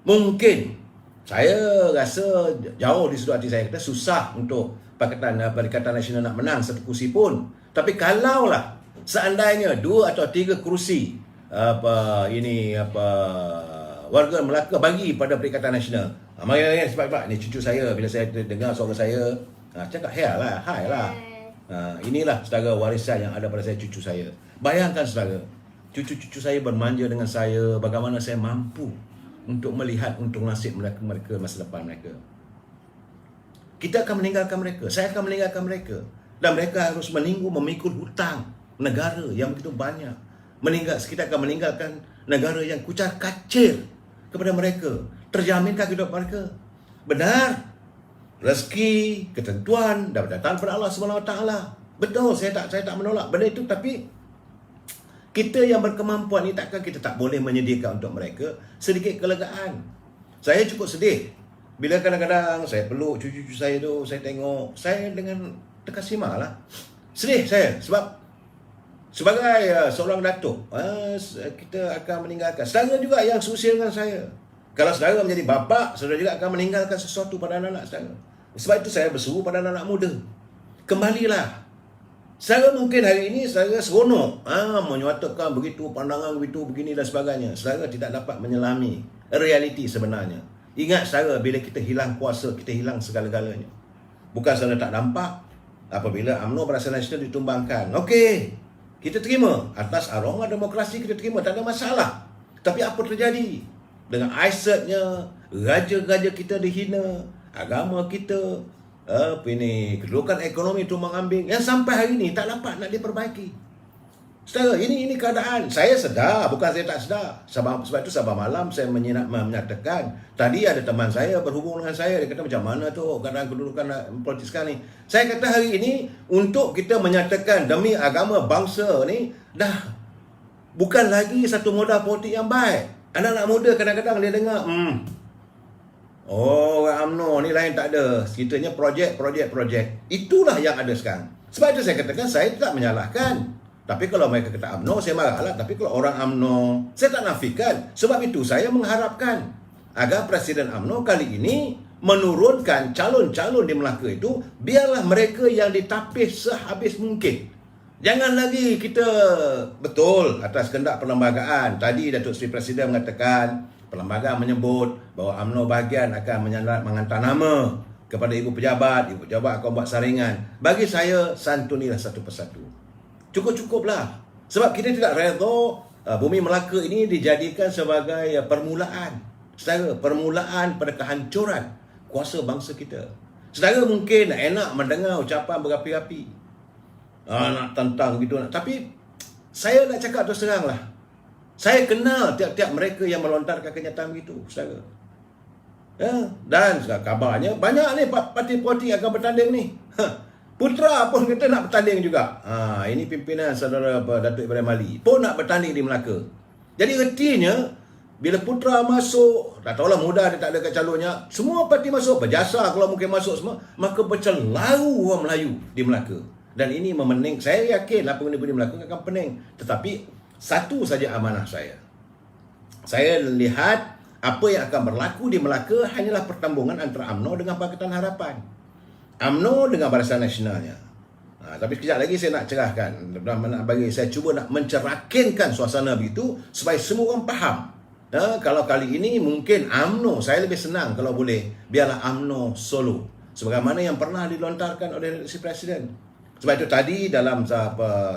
mungkin saya rasa jauh di sudut hati saya kata susah untuk Perikatan Nasional nak menang satu kursi pun. Tapi kalaulah seandainya 2 atau 3 kursi warga Melaka bagi pada Perikatan Nasional, mari sebab ni cucu saya, bila saya dengar suara saya, cakap hai lah. Inilah saudara warisan yang ada pada saya, cucu saya. Bayangkan saudara, cucu-cucu saya bermanja dengan saya, bagaimana saya mampu untuk melihat untuk nasib mereka masa depan mereka. Kita akan meninggalkan mereka, saya akan meninggalkan mereka, dan mereka harus memikul hutang negara yang begitu banyak. Kita akan meninggalkan negara yang kucar kacir kepada mereka. Terjaminkah kehidupan mereka? Benar, rezeki, ketentuan datang daripada Allah SWT. Betul, saya tak menolak benda itu, tapi kita yang berkemampuan ni takkan kita tak boleh menyediakan untuk mereka sedikit kelegaan. Saya cukup sedih bila kadang-kadang saya peluk cucu-cucu saya tu, saya tengok, saya dengan terkesima lah. Sedih saya sebab sebagai seorang datuk, kita akan meninggalkan. Sedangkan juga yang seusia dengan saya, Kalau saudara menjadi bapa, saudara juga akan meninggalkan sesuatu pada anak-anak saudara. Sebab itu saya berseru pada anak-anak muda. Kembalilah. Saudara mungkin hari ini saudara seronok menyatakan begitu, pandangan begitu, begini dan sebagainya. Saudara tidak dapat menyelami realiti sebenarnya. Ingat saudara, bila kita hilang kuasa, kita hilang segala-galanya. Bukan saudara tak nampak apabila UMNO Barisan Nasional ditumbangkan. Okey, kita terima. Atas arongan demokrasi kita terima, tak ada masalah. Tapi apa terjadi? Dengan aisetnya, raja-raja kita dihina, agama kita, kedudukan ekonomi tumbang ambing yang sampai hari ini tak dapat nak diperbaiki. Saudara, ini keadaan. Saya sedar, bukan saya tak sedar. Sebab itu sabar malam saya menyatakan, tadi ada teman saya berhubung dengan saya, dia kata macam mana tu keadaan kedudukan politik sekarang ni. Saya kata hari ini untuk kita menyatakan demi agama bangsa ni dah bukan lagi satu modal politik yang baik. Anak-anak muda kadang-kadang dia dengar, orang UMNO ni lain tak ada. Ceritanya projek. Itulah yang ada sekarang. Sebab itu saya katakan saya tak menyalahkan. Tapi kalau mereka kata UMNO, saya marahlah. Tapi kalau orang UMNO, saya tak nafikan. Sebab itu saya mengharapkan agar Presiden UMNO kali ini menurunkan calon-calon di Melaka itu, biarlah mereka yang ditapis sehabis mungkin. Jangan lagi kita betul atas kehendak perlembagaan. Tadi Datuk Seri Presiden mengatakan, perlembagaan menyebut bahawa UMNO bahagian akan menghantar nama kepada ibu pejabat akan buat saringan. Bagi saya, santunilah satu persatu. Cukup-cukuplah. Sebab kita tidak redha bumi Melaka ini dijadikan sebagai permulaan. Saudara, permulaan pada kehancuran kuasa bangsa kita. Saudara mungkin enak mendengar ucapan berapi-api. Nak tentang begitu. Tapi saya nak cakap terus terang lah. Saya kenal tiap-tiap mereka yang melontarkan kenyataan begitu, saudara. Dan kabarnya banyak ni parti politik akan bertanding ni. Putra pun kata nak bertanding juga. Ini pimpinan saudara Datuk Ibrahim Ali pun nak bertanding di Melaka. Jadi ertinya bila Putra masuk, tak tahulah mudah dia tak ada kat calonnya, semua parti masuk, berjasa kalau mungkin masuk semua, maka bercelaru orang Melayu di Melaka. Dan ini memening, saya yakinlah pengundi-pengundi Melaka akan pening. Tetapi satu saja amanah saya. Saya lihat apa yang akan berlaku di Melaka hanyalah pertembungan antara UMNO dengan Pakatan Harapan. UMNO dengan Barisan Nasionalnya. Tapi sekejap lagi saya nak cerahkan. Saya cuba nak mencerakinkan suasana begitu supaya semua orang faham. Kalau kali ini mungkin UMNO, saya lebih senang kalau boleh biarlah UMNO solo, sebagaimana yang pernah dilontarkan oleh si Presiden. Sebab itu tadi dalam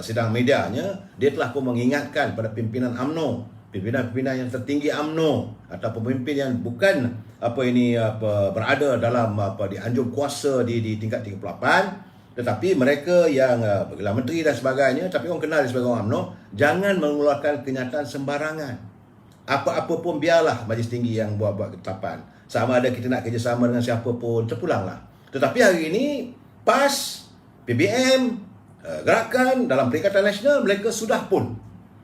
sidang medianya, dia telah pun mengingatkan pada pimpinan UMNO, pimpinan-pimpinan yang tertinggi UMNO atau pemimpin yang bukan berada dalam di anjung kuasa di tingkat 38, tetapi mereka yang bergelar menteri dan sebagainya, tapi orang kenal sebagai orang UMNO, jangan mengeluarkan kenyataan sembarangan. Apa-apa pun biarlah Majlis Tinggi yang buat ketetapan. Sama ada kita nak kerjasama dengan siapa pun, terpulanglah. Tetapi hari ini PAS, PBM, gerakan dalam Perikatan Nasional, mereka sudah pun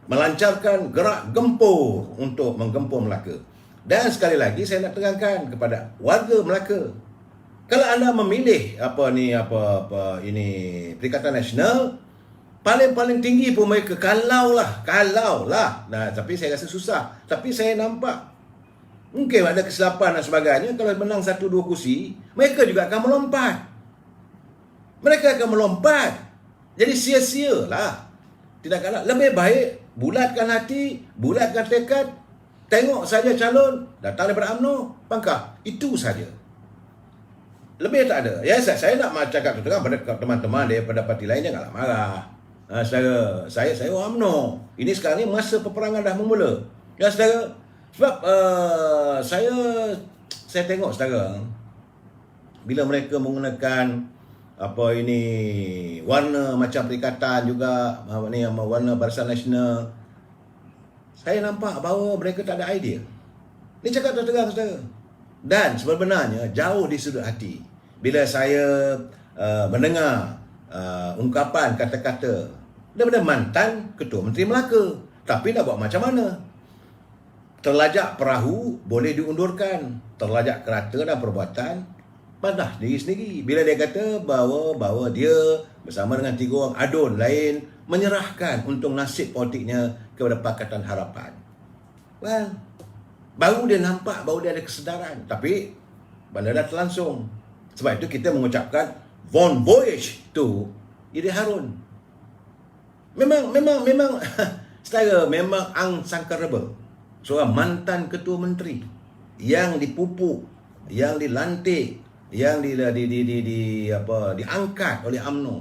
melancarkan gerak gempur untuk menggempur Melaka. Dan sekali lagi saya nak terangkan kepada warga Melaka, kalau anda memilih Perikatan Nasional, paling tinggi pun mereka kalaulah. Nah, tapi saya rasa susah. Tapi saya nampak mungkin ada kesilapan dan sebagainya. Kalau menang 1-2 kursi, mereka juga akan melompat. Jadi sia-sialah. Tidak kalah. Lebih baik bulatkan hati, bulatkan tekad, tengok saja calon datang daripada UMNO, pangkah. Itu saja. Lebih tak ada. Ya, saya nak cakap terang pada teman-teman daripada parti lain, janganlah marah. Saya orang UMNO. Ini sekarang ni masa peperangan dah memula. Ya, saudara. Sebab saya tengok sekarang bila mereka menggunakan warna macam perikatan juga, warna Barisan Nasional, saya nampak bahawa mereka tak ada idea. Ini cakap terang, saudara. Dan sebenarnya jauh di sudut hati bila saya mendengar ungkapan kata-kata daripada mantan Ketua Menteri Melaka. Tapi nak buat macam mana? Terlajak perahu boleh diundurkan, terlajak kereta dan perbuatan padah diri sendiri. Bila dia kata bahawa dia bersama dengan 3 orang adun lain menyerahkan untuk nasib politiknya kepada Pakatan Harapan. Well, Baru dia nampak, baru dia ada kesedaran. Tapi benda dah terlangsung. Sebab itu kita mengucapkan bon voyage to Ide Harun. Memang setara memang unsangkable. Seorang mantan ketua menteri yang dipupuk, yang dilantik, yang diangkat oleh UMNO,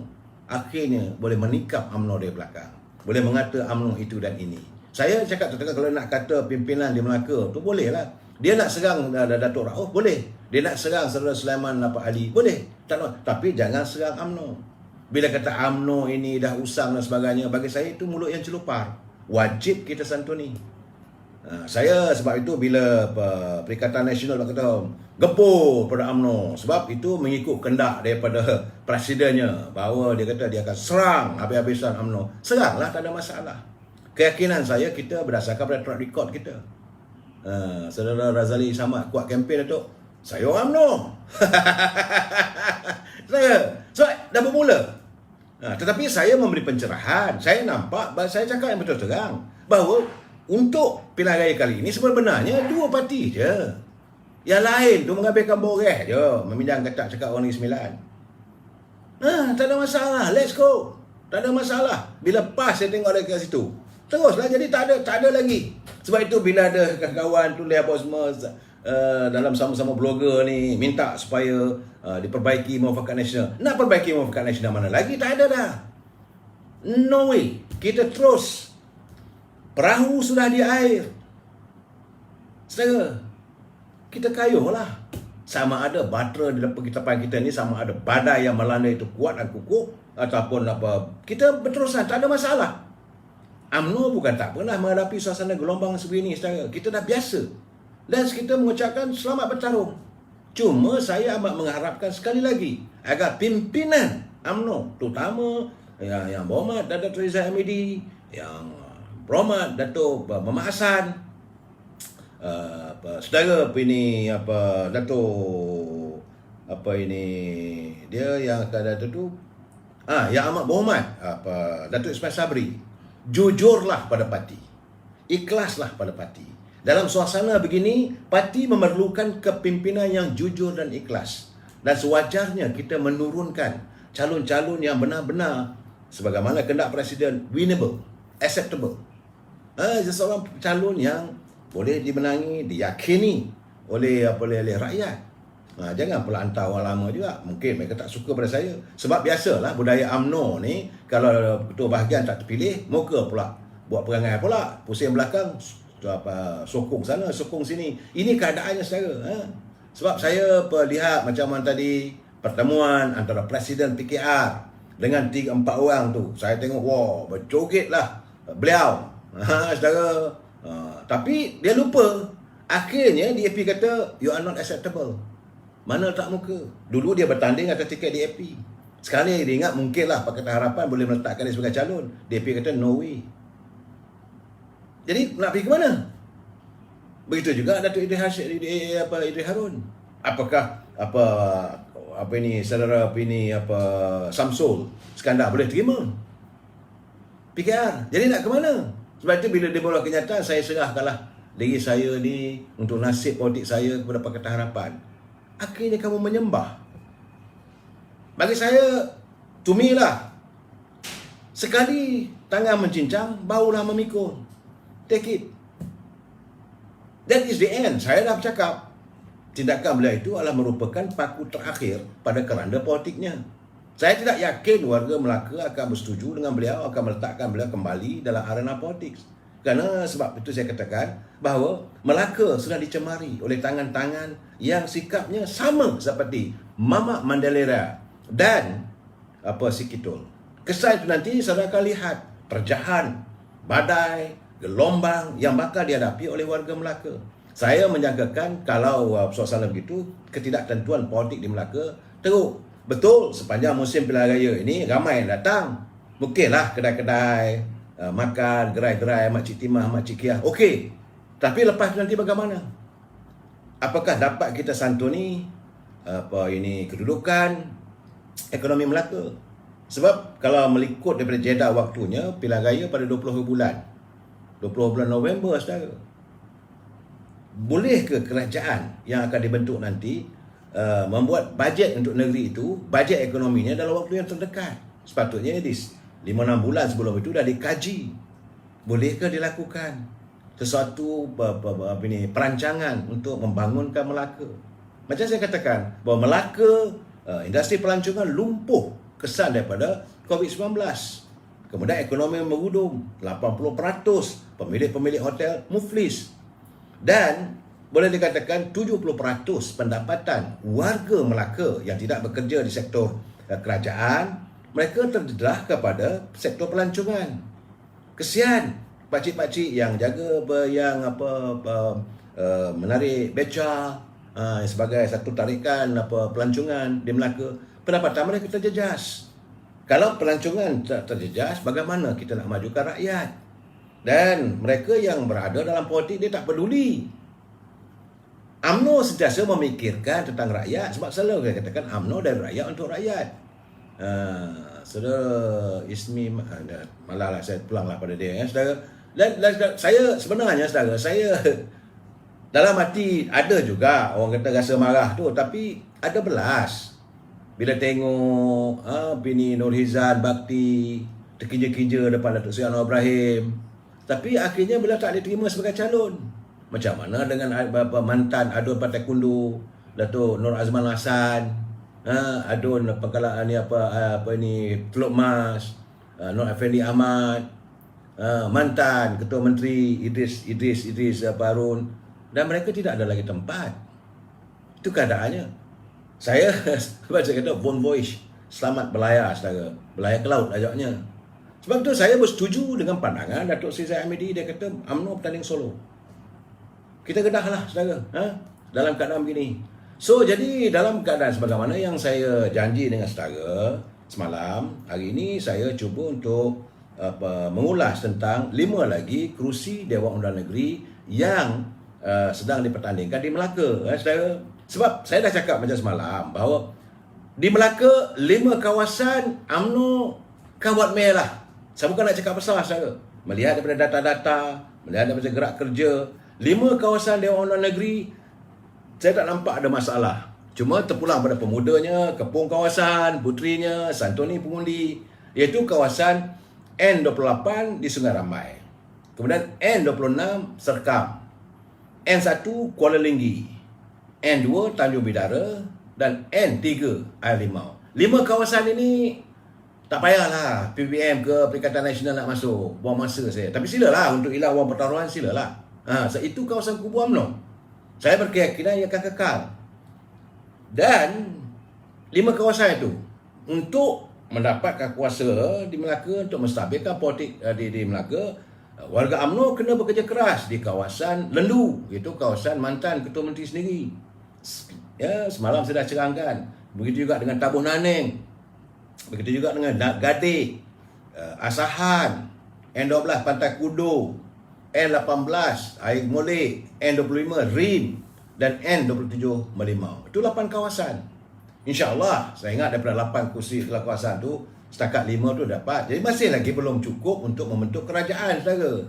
akhirnya boleh menikap UMNO dari belakang. Boleh mengata UMNO itu dan ini. Saya cakap terus kalau nak kata pimpinan di Melaka tu boleh lah. Dia nak serang Datuk Rauf, boleh. Dia nak serang Saudara Sulaiman Ali, boleh. Tapi jangan serang UMNO. Bila kata UMNO ini dah usang dan sebagainya, bagi saya itu mulut yang celupar. Wajib kita santuni. Saya sebab itu bila Perikatan Nasional kata gempur pada UMNO, sebab itu mengikut kendak daripada presidennya bahawa dia kata dia akan serang habis-habisan UMNO. Seranglah, tak ada masalah. Keyakinan saya kita berdasarkan pada track record kita. Saudara Razali Samad kuat kempen Datuk, saya orang UMNO. Sebab dah bermula. Tetapi saya memberi pencerahan. Saya nampak, saya cakap yang betul terang bahawa untuk pilihan raya kali ini sebenarnya dua parti je. Yang lain tu menghabiskan boreh je, meminjam katak cakap orang Negeri Sembilan. Tak ada masalah, let's go. Tak ada masalah. Bila PAS saya tengok dia kat situ, teruslah, jadi tak ada lagi. Sebab itu bila ada kawan tulis apa semua dalam sama-sama blogger ni minta supaya diperbaiki Muafakat Nasional. Nak perbaiki Muafakat Nasional mana lagi? Tak ada dah. No way. Kita terus. Perahu sudah di air. Saudara, kita kayuh lah. Sama ada bahtera di depan kita ni, sama ada badai yang melanda itu kuat dan kukuh, ataupun apa, kita berterusan, tak ada masalah. UMNO bukan tak pernah menghadapi suasana gelombang sebegini, saudara. Kita dah biasa. Dan kita mengucapkan selamat bertarung. Cuma saya amat mengharapkan sekali lagi agar pimpinan UMNO, terutama yang berhormat Datuk Rizal Hamidi, yang berhormat Datuk Muhammad Hassan, saudara Datuk dia yang akan Datuk tu, yang amat berhormat Datuk Ismail Sabri, jujurlah pada parti, ikhlaslah pada parti. Dalam suasana begini, parti memerlukan kepimpinan yang jujur dan ikhlas. Dan sewajarnya kita menurunkan calon-calon yang benar-benar sebagaimana kehendak Presiden, winnable, acceptable. Seseorang calon yang boleh dimenangi, diyakini oleh rakyat. Jangan pula hantar orang lama juga. Mungkin mereka tak suka pada saya. Sebab biasalah budaya UMNO ni, kalau ketua bahagian tak terpilih, muka pula buat perangai pula, pusing belakang, sokong sana, sokong sini. Ini keadaannya saudara. Sebab saya lihat macam mana tadi pertemuan antara Presiden PKR dengan 3-4 orang tu. Saya tengok, wow, berjogetlah beliau. Saudara. Tapi dia lupa. Akhirnya DAP kata, you are not acceptable. Mana letak muka? Dulu dia bertanding atas tiket DAP. Sekarang ni dia ingat mungkinlah Pakatan Harapan boleh meletakkan dia sebagai calon. DAP kata, no way. Jadi nak pergi ke mana? Begitu juga Datuk Idris Harun. Apakah saudara Samsul Skandar boleh terima PKR? Jadi nak ke mana? Sebab itu bila dia bawa kenyataan, saya serahkanlah diri saya ni untuk nasib politik saya kepada Pakatan Harapan. Akhirnya kamu menyembah. Bagi saya, to me lah, sekali tangan mencincang, barulah memikul. Take it. That is the end. Saya dah bercakap. Tindakan beliau itu adalah merupakan paku terakhir pada keranda politiknya. Saya tidak yakin warga Melaka akan bersetuju dengan beliau, akan meletakkan beliau kembali dalam arena politik. Kerana sebab itu saya katakan bahawa Melaka sudah dicemari oleh tangan-tangan yang sikapnya sama seperti Mamak Mandalera dan Sikitul. Kesan itu nanti saudara akan lihat perjahan, badai, gelombang yang bakal dihadapi oleh warga Melaka. Saya menjangkakan kalau suasana begitu, ketidaktentuan politik di Melaka teruk. Betul, sepanjang musim pilihan raya ini ramai yang datang. Mungkinlah kedai-kedai makan, gerai-gerai Makcik Timah, Makcik Kiah, okey. Tapi lepas itu nanti bagaimana? Apakah dapat kita santuni kedudukan ekonomi Melaka? Sebab kalau melikut daripada jeda waktunya, pilihan raya pada 20 bulan November, saudara. boleh ke kerajaan yang akan dibentuk nanti membuat bajet untuk negeri itu, bajet ekonominya dalam waktu yang terdekat? Sepatutnya di 5-6 bulan sebelum itu dah dikaji. Bolehkah dilakukan sesuatu perancangan untuk membangunkan Melaka? Macam saya katakan bahawa Melaka, industri pelancongan lumpuh kesan daripada COVID-19. Kemudian ekonomi merudum, 80% pemilik-pemilik hotel muflis. Dan boleh dikatakan 70% pendapatan warga Melaka yang tidak bekerja di sektor kerajaan, mereka terdedah kepada sektor pelancongan. Kesian pakcik-pakcik yang jaga menarik beca sebagai satu tarikan pelancongan di Melaka. Pendapatan mereka terjejas. Kalau pelancongan terjejas, bagaimana kita nak majukan rakyat? Dan mereka yang berada dalam politik, dia tak peduli. UMNO sentiasa memikirkan tentang rakyat. Sebab selalu saya katakan UMNO dari rakyat untuk rakyat. Saudara Ismi, malahlah saya pulanglah pada dia, saudara. Dan saya sebenarnya, saudara, saya dalam hati ada juga orang kata rasa marah tu, tapi ada belas. Bila tengok bini Nurhizan Bakti terkija-kija depan Datuk Seri Anwar Ibrahim, tapi akhirnya bila tak diterima sebagai calon. Macam mana dengan mantan adun Partai Kundu Datuk Nur Azman Hassan, adun pengkalaan ni Teluk Mas, Nur Effendi Ahmad, mantan Ketua Menteri Idris Harun, dan mereka tidak ada lagi tempat. Itu keadaannya. Saya baca kata Bon Voyage, selamat berlayar, saudara. Berlayar ke laut ajaknya. Sebab itu saya bersetuju dengan pandangan Datuk Seri Zahid Hamidi. Dia kata UMNO bertanding solo. Kita gedahlah, saudara, dalam keadaan begini. So, jadi dalam keadaan sebagaimana yang saya janji dengan saudara semalam, hari ini saya cuba untuk mengulas tentang 5 lagi kerusi Dewan Undangan Negeri yang sedang dipertandingkan di Melaka, saudara. Sebab saya dah cakap macam semalam bahawa di Melaka 5 kawasan UMNO kawat merah. Saya bukan nak cakap besar, saudara. Melihat daripada data-data, melihat daripada gerak kerja, 5 kawasan Dewan Undangan Negeri, saya tak nampak ada masalah. Cuma terpulang pada pemudanya, Kepung Kawasan, putrinya, Santoni Pengundi, iaitu kawasan N28 di Sungai Ramai. Kemudian N26 Serkam, N1 Kuala Linggi, N2 Tanjung Bidara, dan N3 Air Limau. 5 kawasan ini tak payahlah PBM ke Perikatan Nasional nak masuk, buang masa saya. Tapi silalah untuk ilah wang pertaruhan, silalah. Itu kawasan kubu UMNO. Saya berkeyakinan ia akan kekal. Dan 5 kawasan itu untuk mendapatkan kuasa di Melaka, untuk menstabilkan politik di Melaka, warga UMNO kena bekerja keras di kawasan Lendu, iaitu kawasan mantan Ketua Menteri sendiri. Ya, semalam saya dah cerangkan. Begitu juga dengan Tabuh Naneng, begitu juga dengan Gadik, Asahan, N12 Pantai Kudo, N18 Air Molek, N25 Rin, dan N27 Melimau. Itu 8 kawasan. InsyaAllah, saya ingat daripada 8 kursi kawasan tu, setakat 5 tu dapat. Jadi masih lagi belum cukup untuk membentuk kerajaan, saudara.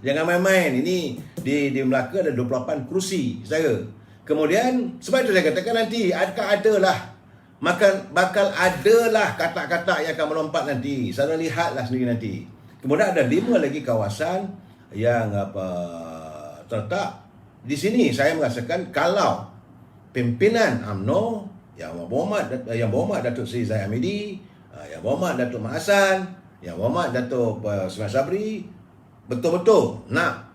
Jangan main-main. Ini di Melaka ada 28 kursi, saudara. Kemudian, sebab itu saya katakan nanti bakal adalah kata-kata yang akan melompat nanti. Saudara lihatlah sendiri nanti. Kemudian ada 5 lagi kawasan yang terletak di sini. Saya merasakan kalau pimpinan UMNO yang berhormat Datuk Seri Zahid Hamidi, yang berhormat Datuk Mak Hassan, yang berhormat Datuk Sumai Sabri, betul-betul nak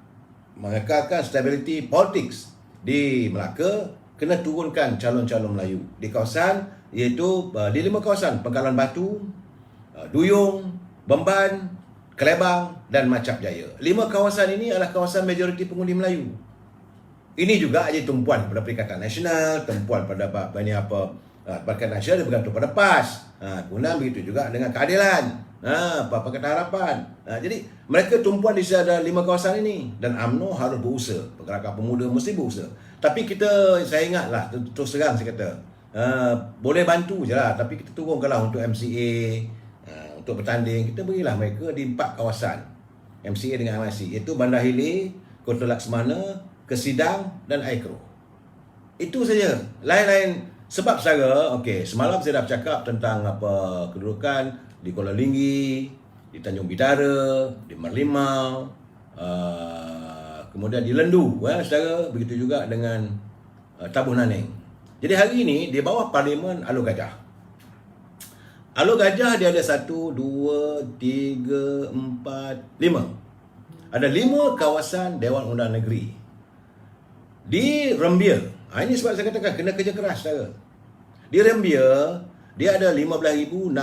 mengekalkan stability politics di Melaka, kena turunkan calon-calon Melayu di kawasan, iaitu di 5 kawasan: Pengkalan Batu, Duyung, Bemban, Kelebang, dan Macap Jaya. 5 kawasan ini adalah kawasan majoriti pengundi Melayu. Ini juga aja tumpuan pada Perikatan Nasional, tumpuan pada Perikatan Nasional dia bergantung pada PAS. Kemudian begitu juga dengan keadilan, Pakatan Harapan. Jadi mereka tumpuan di ada 5 kawasan ini, dan UMNO harus berusaha. Pergerakan pemuda mesti berusaha. Tapi saya ingatlah, terus terang saya kata, boleh bantu je lah, tapi kita turunkanlah untuk MCA, untuk bertanding. Kita berilah mereka di 4 kawasan MCA dengan MIC, iaitu Bandar Hilir, Kota Laksmana, Kesidang dan Air Keruh. Itu saja. Lain-lain sebab saya, semalam saya dah cakap tentang apa kedudukan di Kuala Linggi, di Tanjung Bidara, di Merlimau, kemudian di Lendu, saudara, begitu juga dengan Tabuh Naneng. Jadi hari ini di bawah Parlimen Alor Gajah. Alor Gajah dia ada 1, 2, 3, 4, 5. Ada 5 kawasan Dewan Undangan Negeri. Di Rembia, ini sebab saya katakan kena kerja keras, saudara. Di Rembia, dia ada 15,636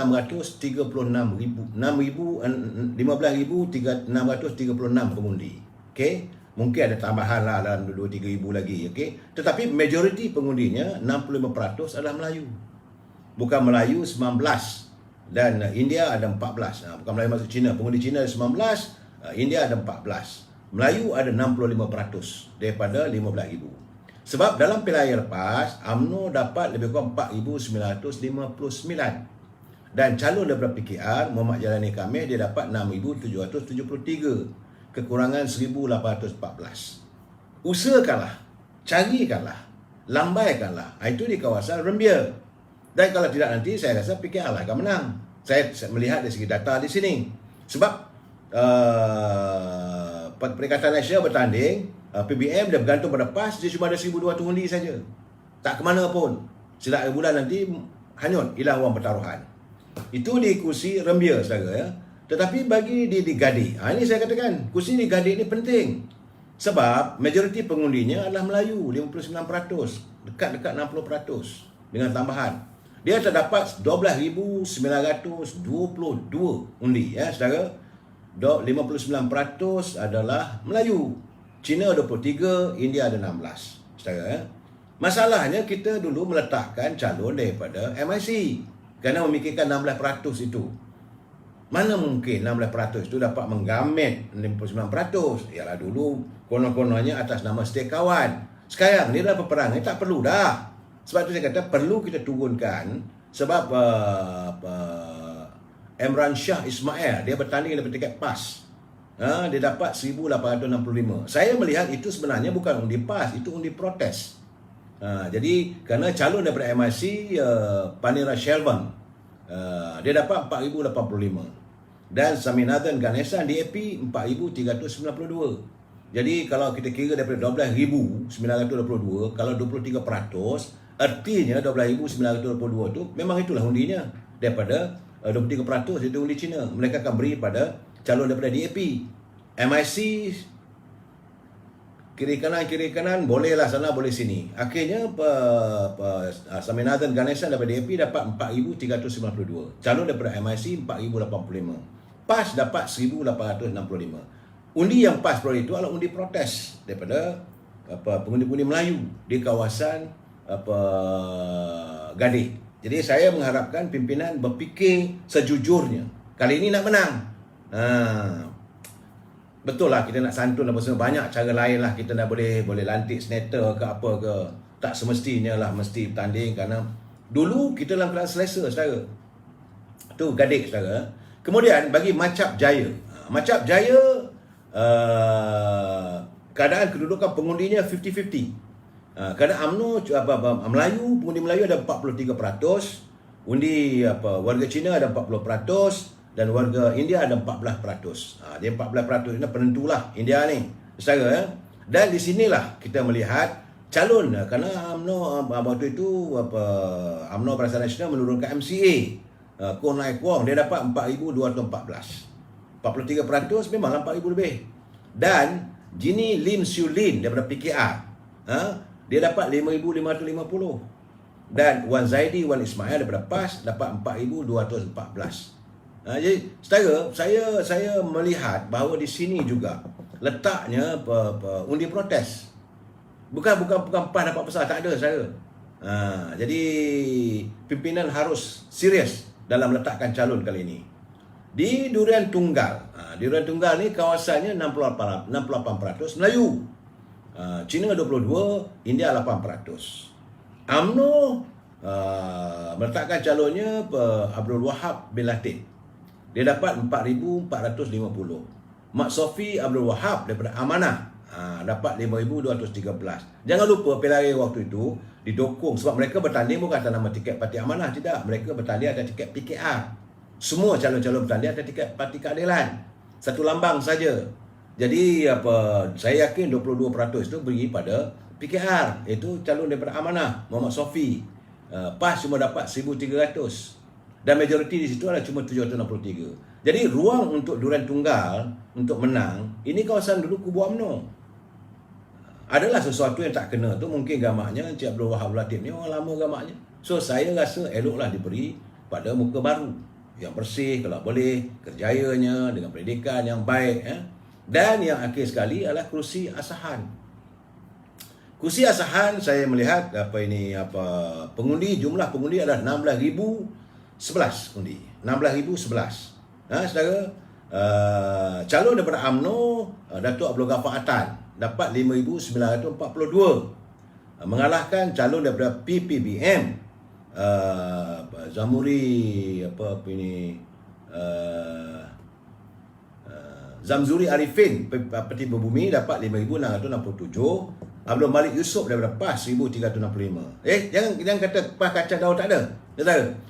pengundi. Mungkin ada tambahan lah dalam 2-3 ribu lagi. Tetapi majoriti pengundinya 65% adalah Melayu. Bukan Melayu 19 dan India ada 14. Bukan Melayu masuk Cina. Pengundi Cina ada 19, India ada 14. Melayu ada 65% daripada 15,000. Sebab dalam pilihan lepas, UMNO dapat lebih kurang 4,959. Dan calon daripada PKR, Muhammad Jalani Kamil, dia dapat 6,773. Kekurangan 1,814. Usahakanlah, carikanlah, lambaikanlah. Itu di kawasan Rembia. Dan kalau tidak nanti, saya rasa PKR lah akan menang. Saya melihat dari segi data di sini. Sebab Perikatan Nasional bertanding, PBM dia bergantung pada PAS, dia cuma ada 1,200 undi saja. Tak ke mana pun. Setiap bulan nanti hanyut, hilang wang pertaruhan. Itu di kursi Rembia, saudara, ya. Tetapi bagi di Gadi, ini saya katakan, kursi di Gadi ini penting. Sebab majoriti pengundinya adalah Melayu, 59%, dekat-dekat 60% dengan tambahan. Dia terdapat 12,922 undi, ya, saudara. 59% adalah Melayu. Cina 23, India ada 16, saudara, ya. Masalahnya kita dulu meletakkan calon daripada MIC kerana memikirkan 16% itu. Mana mungkin 16% itu dapat menggamit 59%? Ialah dulu konon-kononnya atas nama Setekawan. Sekarang ni dalam peperangan tak perlu dah. Sebab itu saya kata perlu kita turunkan. Sebab Emran Shah Ismail, dia bertanding daripada tiket PAS. Dia dapat 1,865. Saya melihat itu sebenarnya bukan undi PAS, itu undi protes. Jadi kerana calon daripada MIC Panira Shelvan, dia dapat 4,085. Dan Saminathan Ganesan DAP 4,392. Jadi kalau kita kira daripada 12,922, kalau 23%, artinya 12,922 tu memang itulah undinya. Daripada 23% itu undi Cina. Mereka akan beri pada calon daripada DAP. MIC kiri kanan bolehlah sana boleh sini. Akhirnya Saminathan Ganesan daripada DAP dapat 4,392. Calon daripada MIC 4,085. PAS dapat 1,865. Undi yang PAS peroleh itu adalah undi protes daripada pengundi-pengundi Melayu di kawasan Gading. Jadi saya mengharapkan pimpinan berfikir sejujurnya. Kali ini nak menang. Betul lah kita nak santun apa semua. Banyak cara lain lah kita nak boleh lantik senator ke apa ke. Tak semestinya lah mesti bertanding kerana dulu kita dalam keadaan selesa, saudara. Tu Gading, saudara. Kemudian bagi Macap Jaya. Macap Jaya keadaan kedudukan pengundinya 50-50. Kerana UMNO Melayu, pengundi Melayu ada 43%, undi warga Cina ada 40% dan warga India ada 14%. Dia 14% ini penentulah India ni, saudara, ya. Dan di sinilah kita melihat calon, kerana UMNO waktu itu UMNO Barisan Nasional menurunkan MCA Kon Nai Kuang, dia dapat 4,214. 43% memanglah 4,000 lebih. Dan Jini Lim Siu Lin daripada PKR, dia dapat 5,550. Dan Wan Zaidi Wan Ismail daripada PAS dapat 4,214. Jadi saudara, saya melihat bahawa di sini juga letaknya undi protes. Bukan PAS dapat besar, tak ada, saudara. Jadi pimpinan harus serius dalam meletakkan calon kali ini. Di Durian Tunggal, di Durian Tunggal ni kawasannya 68% Melayu, Cina 22, India 8%. UMNO meletakkan calonnya Abdul Wahab bin Latif, dia dapat 4,450. Mak Sofi Abdul Wahab daripada Amanah, dapat 5,213. Jangan lupa pilihan raya waktu itu didukung sebab mereka bertanding bukan atas nama tiket Parti Amanah, tidak. Mereka bertanding atas tiket PKR. Semua calon-calon bertanding atas tiket Parti Keadilan. Satu lambang saja. Jadi saya yakin 22% itu beri pada PKR, iaitu calon daripada Amanah, Muhammad Sofi. PAS cuma dapat 1,300. Dan majoriti di situ adalah cuma 763. Jadi ruang untuk Durian Tunggal untuk menang, ini kawasan dulu kubu UMNO. Adalah sesuatu yang tak kena tu, mungkin gamaknya Encik Abdul Wahab Latif ni orang lama gamaknya. So saya rasa eloklah diberi pada muka baru yang bersih kalau boleh, kerjayanya dengan pendidikan yang baik. Dan yang akhir sekali adalah kerusi asahan. Kerusi asahan saya melihat pengundi, jumlah pengundi adalah 16,011 undi. 16,011. Saudara, calon daripada UMNO, Datuk Abdul Ghaffar Atan dapat 5,942. Mengalahkan calon daripada PPBM, Zamzuri Arifin Peti Berbumi dapat 5,667. Abdul Malik Yusof daripada PAS 1,365. Jangan kata PAS kacang daun tak ada.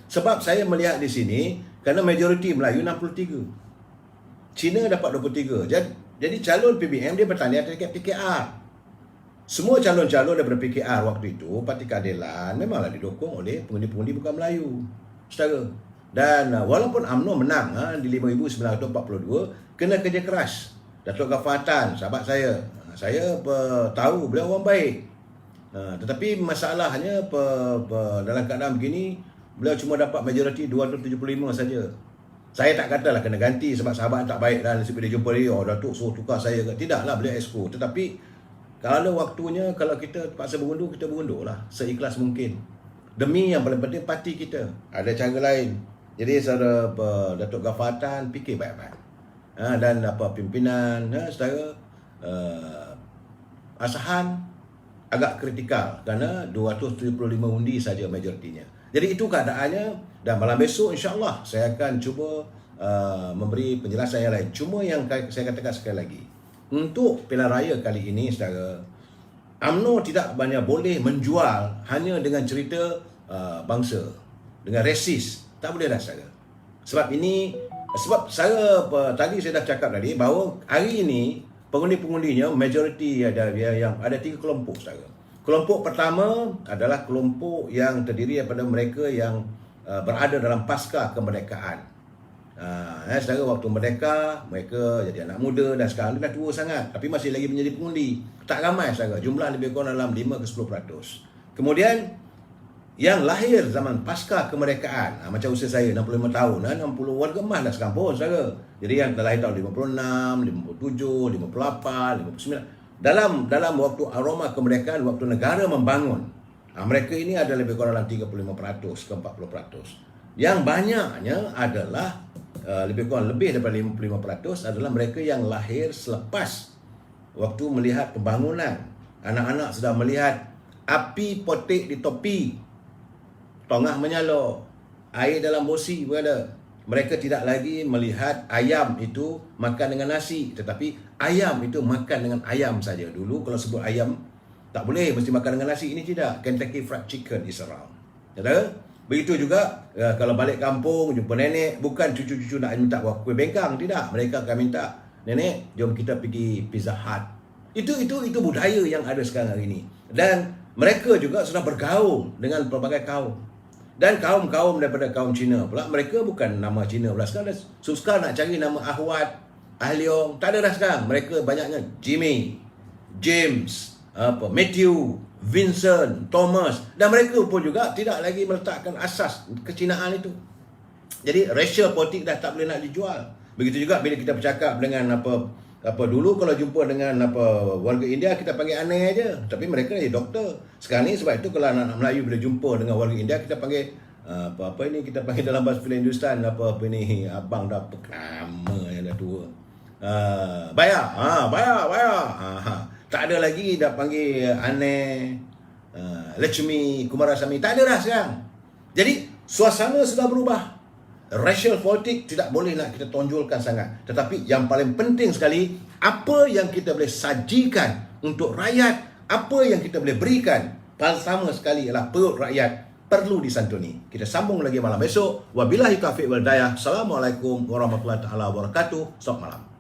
Sebab saya melihat di sini kerana majoriti Melayu 63. Cina dapat 23. Jadi calon PBM dia bertanding atas tiket PKR. Semua calon-calon daripada PKR waktu itu, Parti Keadilan, memanglah didukung oleh pengundi-pengundi bukan Melayu. Saudara. Dan walaupun UMNO menang di 5,942, kena kerja keras. Datuk Ghaffar Atan, sahabat saya. Saya tahu beliau orang baik. Tetapi masalahnya dalam keadaan begini, beliau cuma dapat majoriti 275 saja. Saya tak katalah kena ganti sebab sahabat tak baik dan sebab dia jumpa dia, Datuk suruh tukar saya ke. Tidaklah, beliau exco. Tetapi kalau waktunya, kalau kita terpaksa berundur, kita berundur lah seikhlas mungkin. Demi yang paling penting parti kita. Ada cara lain. Jadi saudara Datuk Ghaffar Atan fikir baik-baik. Dan pimpinan saudara asahan agak kritikal kerana 275 undi saja majoritinya. Jadi itu keadaannya, dan malam besok insya-Allah saya akan cuba memberi penjelasan yang lain. Cuma yang saya katakan sekali lagi, untuk pilihan raya kali ini saudara, UMNO tidak banyak boleh menjual hanya dengan cerita bangsa, dengan resis. Tak boleh dah saudara. Sebab saya tadi saya dah cakap tadi bahawa hari ini pengundi-pengundinya majoriti ada yang ada 3 kelompok saudara. Kelompok pertama adalah kelompok yang terdiri daripada mereka yang berada dalam pasca kemerdekaan. Saudara, waktu merdeka mereka jadi anak muda dan sekarang dah tua sangat tapi masih lagi menjadi pengundi. Tak ramai saudara, jumlah lebih kurang dalam 5 ke 10%. Kemudian yang lahir zaman pasca kemerdekaan, macam usia saya 65 tahun, 60 warga emas dah sekarang pun saudara. Jadi yang terlahir tahun 56, 57, 58, 59, dalam waktu aroma kemerdekaan, waktu negara membangun, mereka ini ada lebih kurang dalam 35% ke 40%. Yang banyaknya adalah lebih daripada 55% adalah mereka yang lahir selepas waktu melihat pembangunan. Anak-anak sudah melihat api potik di topi, tongah menyala, air dalam bosi berada. Mereka tidak lagi melihat ayam itu makan dengan nasi, tetapi ayam itu makan dengan ayam saja. Dulu kalau sebut ayam, tak boleh mesti makan dengan nasi. Ini tidak. Kentucky Fried Chicken is around. Saudara? Begitu juga kalau balik kampung, jumpa nenek, bukan cucu-cucu nak minta kuih bengkang, tidak. Mereka akan minta, nenek, jom kita pergi Pizza Hut. Itu budaya yang ada sekarang hari ini. Dan mereka juga sudah bergaul dengan pelbagai kaum. Dan kaum-kaum daripada kaum Cina pula, mereka bukan nama Cina pula. Sekarang suka nak cari nama Ahwat, Ahliong, tak ada dah sekarang. Mereka banyaknya Jimmy, James, Matthew, Vincent, Thomas. Dan mereka pun juga tidak lagi meletakkan asas kecinaan itu. Jadi racial politik dah tak boleh nak dijual. Begitu juga bila kita bercakap dengan dulu kalau jumpa dengan warga India, kita panggil aneh aja, tapi mereka ni doktor. Sekarang ni sebab itu kalau anak-anak Melayu bila jumpa dengan warga India, kita panggil kita panggil dalam bahasa filem Hindustan ini abang dah nama yang dah tua. Bayar. Tak ada lagi dah panggil aneh, Lakshmi, Kumarasamy, tak ada dah sekarang. Jadi suasana sudah berubah. racial politik tidak boleh nak kita tonjolkan sangat. Tetapi yang paling penting sekali, apa yang kita boleh sajikan untuk rakyat, apa yang kita boleh berikan, pertama sekali ialah perut rakyat perlu disantuni. Kita sambung lagi malam esok. Wabillahi taufiq wal hidayah. Assalamualaikum warahmatullahi wabarakatuh. Selamat malam.